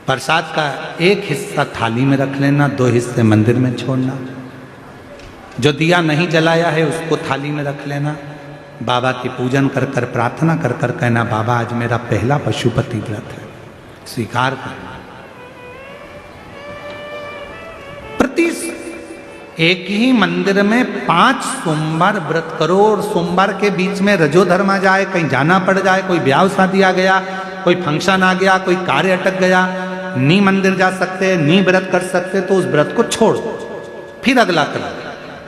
प्रसाद का 1 हिस्सा थाली में रख लेना, 2 हिस्से मंदिर में छोड़ना। जो दिया नहीं जलाया है उसको थाली में रख लेना, बाबा की पूजन कर कर प्रार्थना कर कर कहना, बाबा आज मेरा पहला पशुपति व्रत है, स्वीकार करना। प्रति एक ही मंदिर में 5 सोमवार व्रत करो, और सोमवार के बीच में रजोधर्म आ जाए, कहीं जाना पड़ जाए, कोई ब्याह शादी आ गया, कोई फंक्शन आ गया, कोई कार्य अटक गया, नी मंदिर जा सकते, नी व्रत कर सकते, तो उस व्रत को छोड़ दो, फिर अगला करो,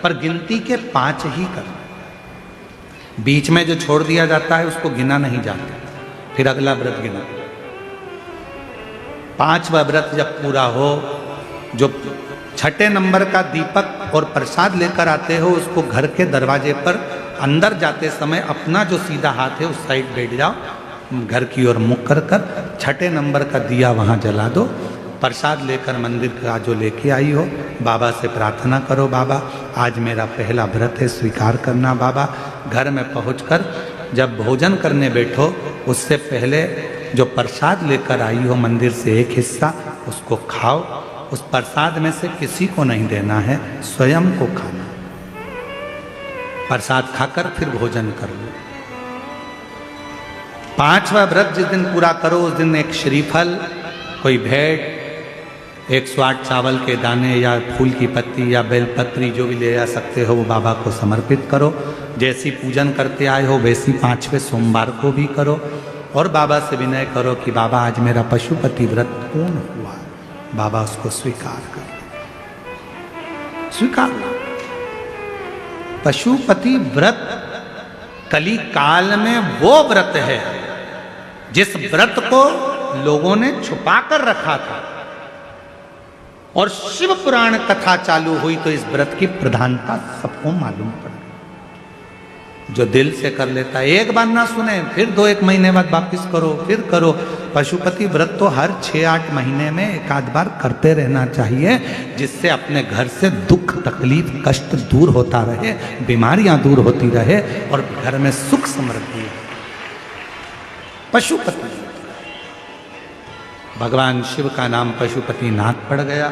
पर गिनती के 5 ही करो। बीच में जो छोड़ दिया जाता है उसको गिना नहीं जाता, फिर अगला व्रत गिना। 5वां व्रत जब पूरा हो, जो 6ठे नंबर का दीपक और प्रसाद लेकर आते हो, उसको घर के दरवाजे पर अंदर जाते समय अपना जो सीधा हाथ है उस साइड बैठ जाओ, घर की ओर मुख कर कर 6ठे नंबर का दिया वहाँ जला दो। प्रसाद लेकर मंदिर का जो लेके आई हो, बाबा से प्रार्थना करो, बाबा आज मेरा पहला व्रत है, स्वीकार करना बाबा। घर में पहुंचकर जब भोजन करने बैठो, उससे पहले जो प्रसाद लेकर आई हो मंदिर से 1 हिस्सा उसको खाओ। उस प्रसाद में से किसी को नहीं देना है, स्वयं को खाना। प्रसाद खाकर फिर भोजन कर लो। 5वां व्रत जिस दिन पूरा करो, उस दिन एक श्रीफल, कोई भेंट, 108 चावल के दाने या फूल की पत्ती या बेलपत्री जो भी ले जा सकते हो वो बाबा को समर्पित करो। जैसी पूजन करते आए हो वैसी 5वें सोमवार को भी करो, और बाबा से विनय करो कि बाबा आज मेरा पशुपति व्रत पूर्ण हुआ। बाबा उसको स्वीकार कर, स्वीकार। पशुपति व्रत कली काल में वो व्रत है जिस व्रत को लोगों ने छुपा कर रखा था, और शिव पुराण कथा चालू हुई तो इस व्रत की प्रधानता सबको मालूम पड़ गई। जो दिल से कर लेता है, एक बार ना सुने, फिर 2-1 महीने बाद वापिस करो, फिर करो। पशुपति व्रत तो हर 6-8 महीने में एक आध बार करते रहना चाहिए, जिससे अपने घर से दुख तकलीफ कष्ट दूर होता रहे, बीमारियां दूर होती रहे, और घर में सुख समृद्धि हो। पशुपति, भगवान शिव का नाम पशुपति नाथ पड़ गया।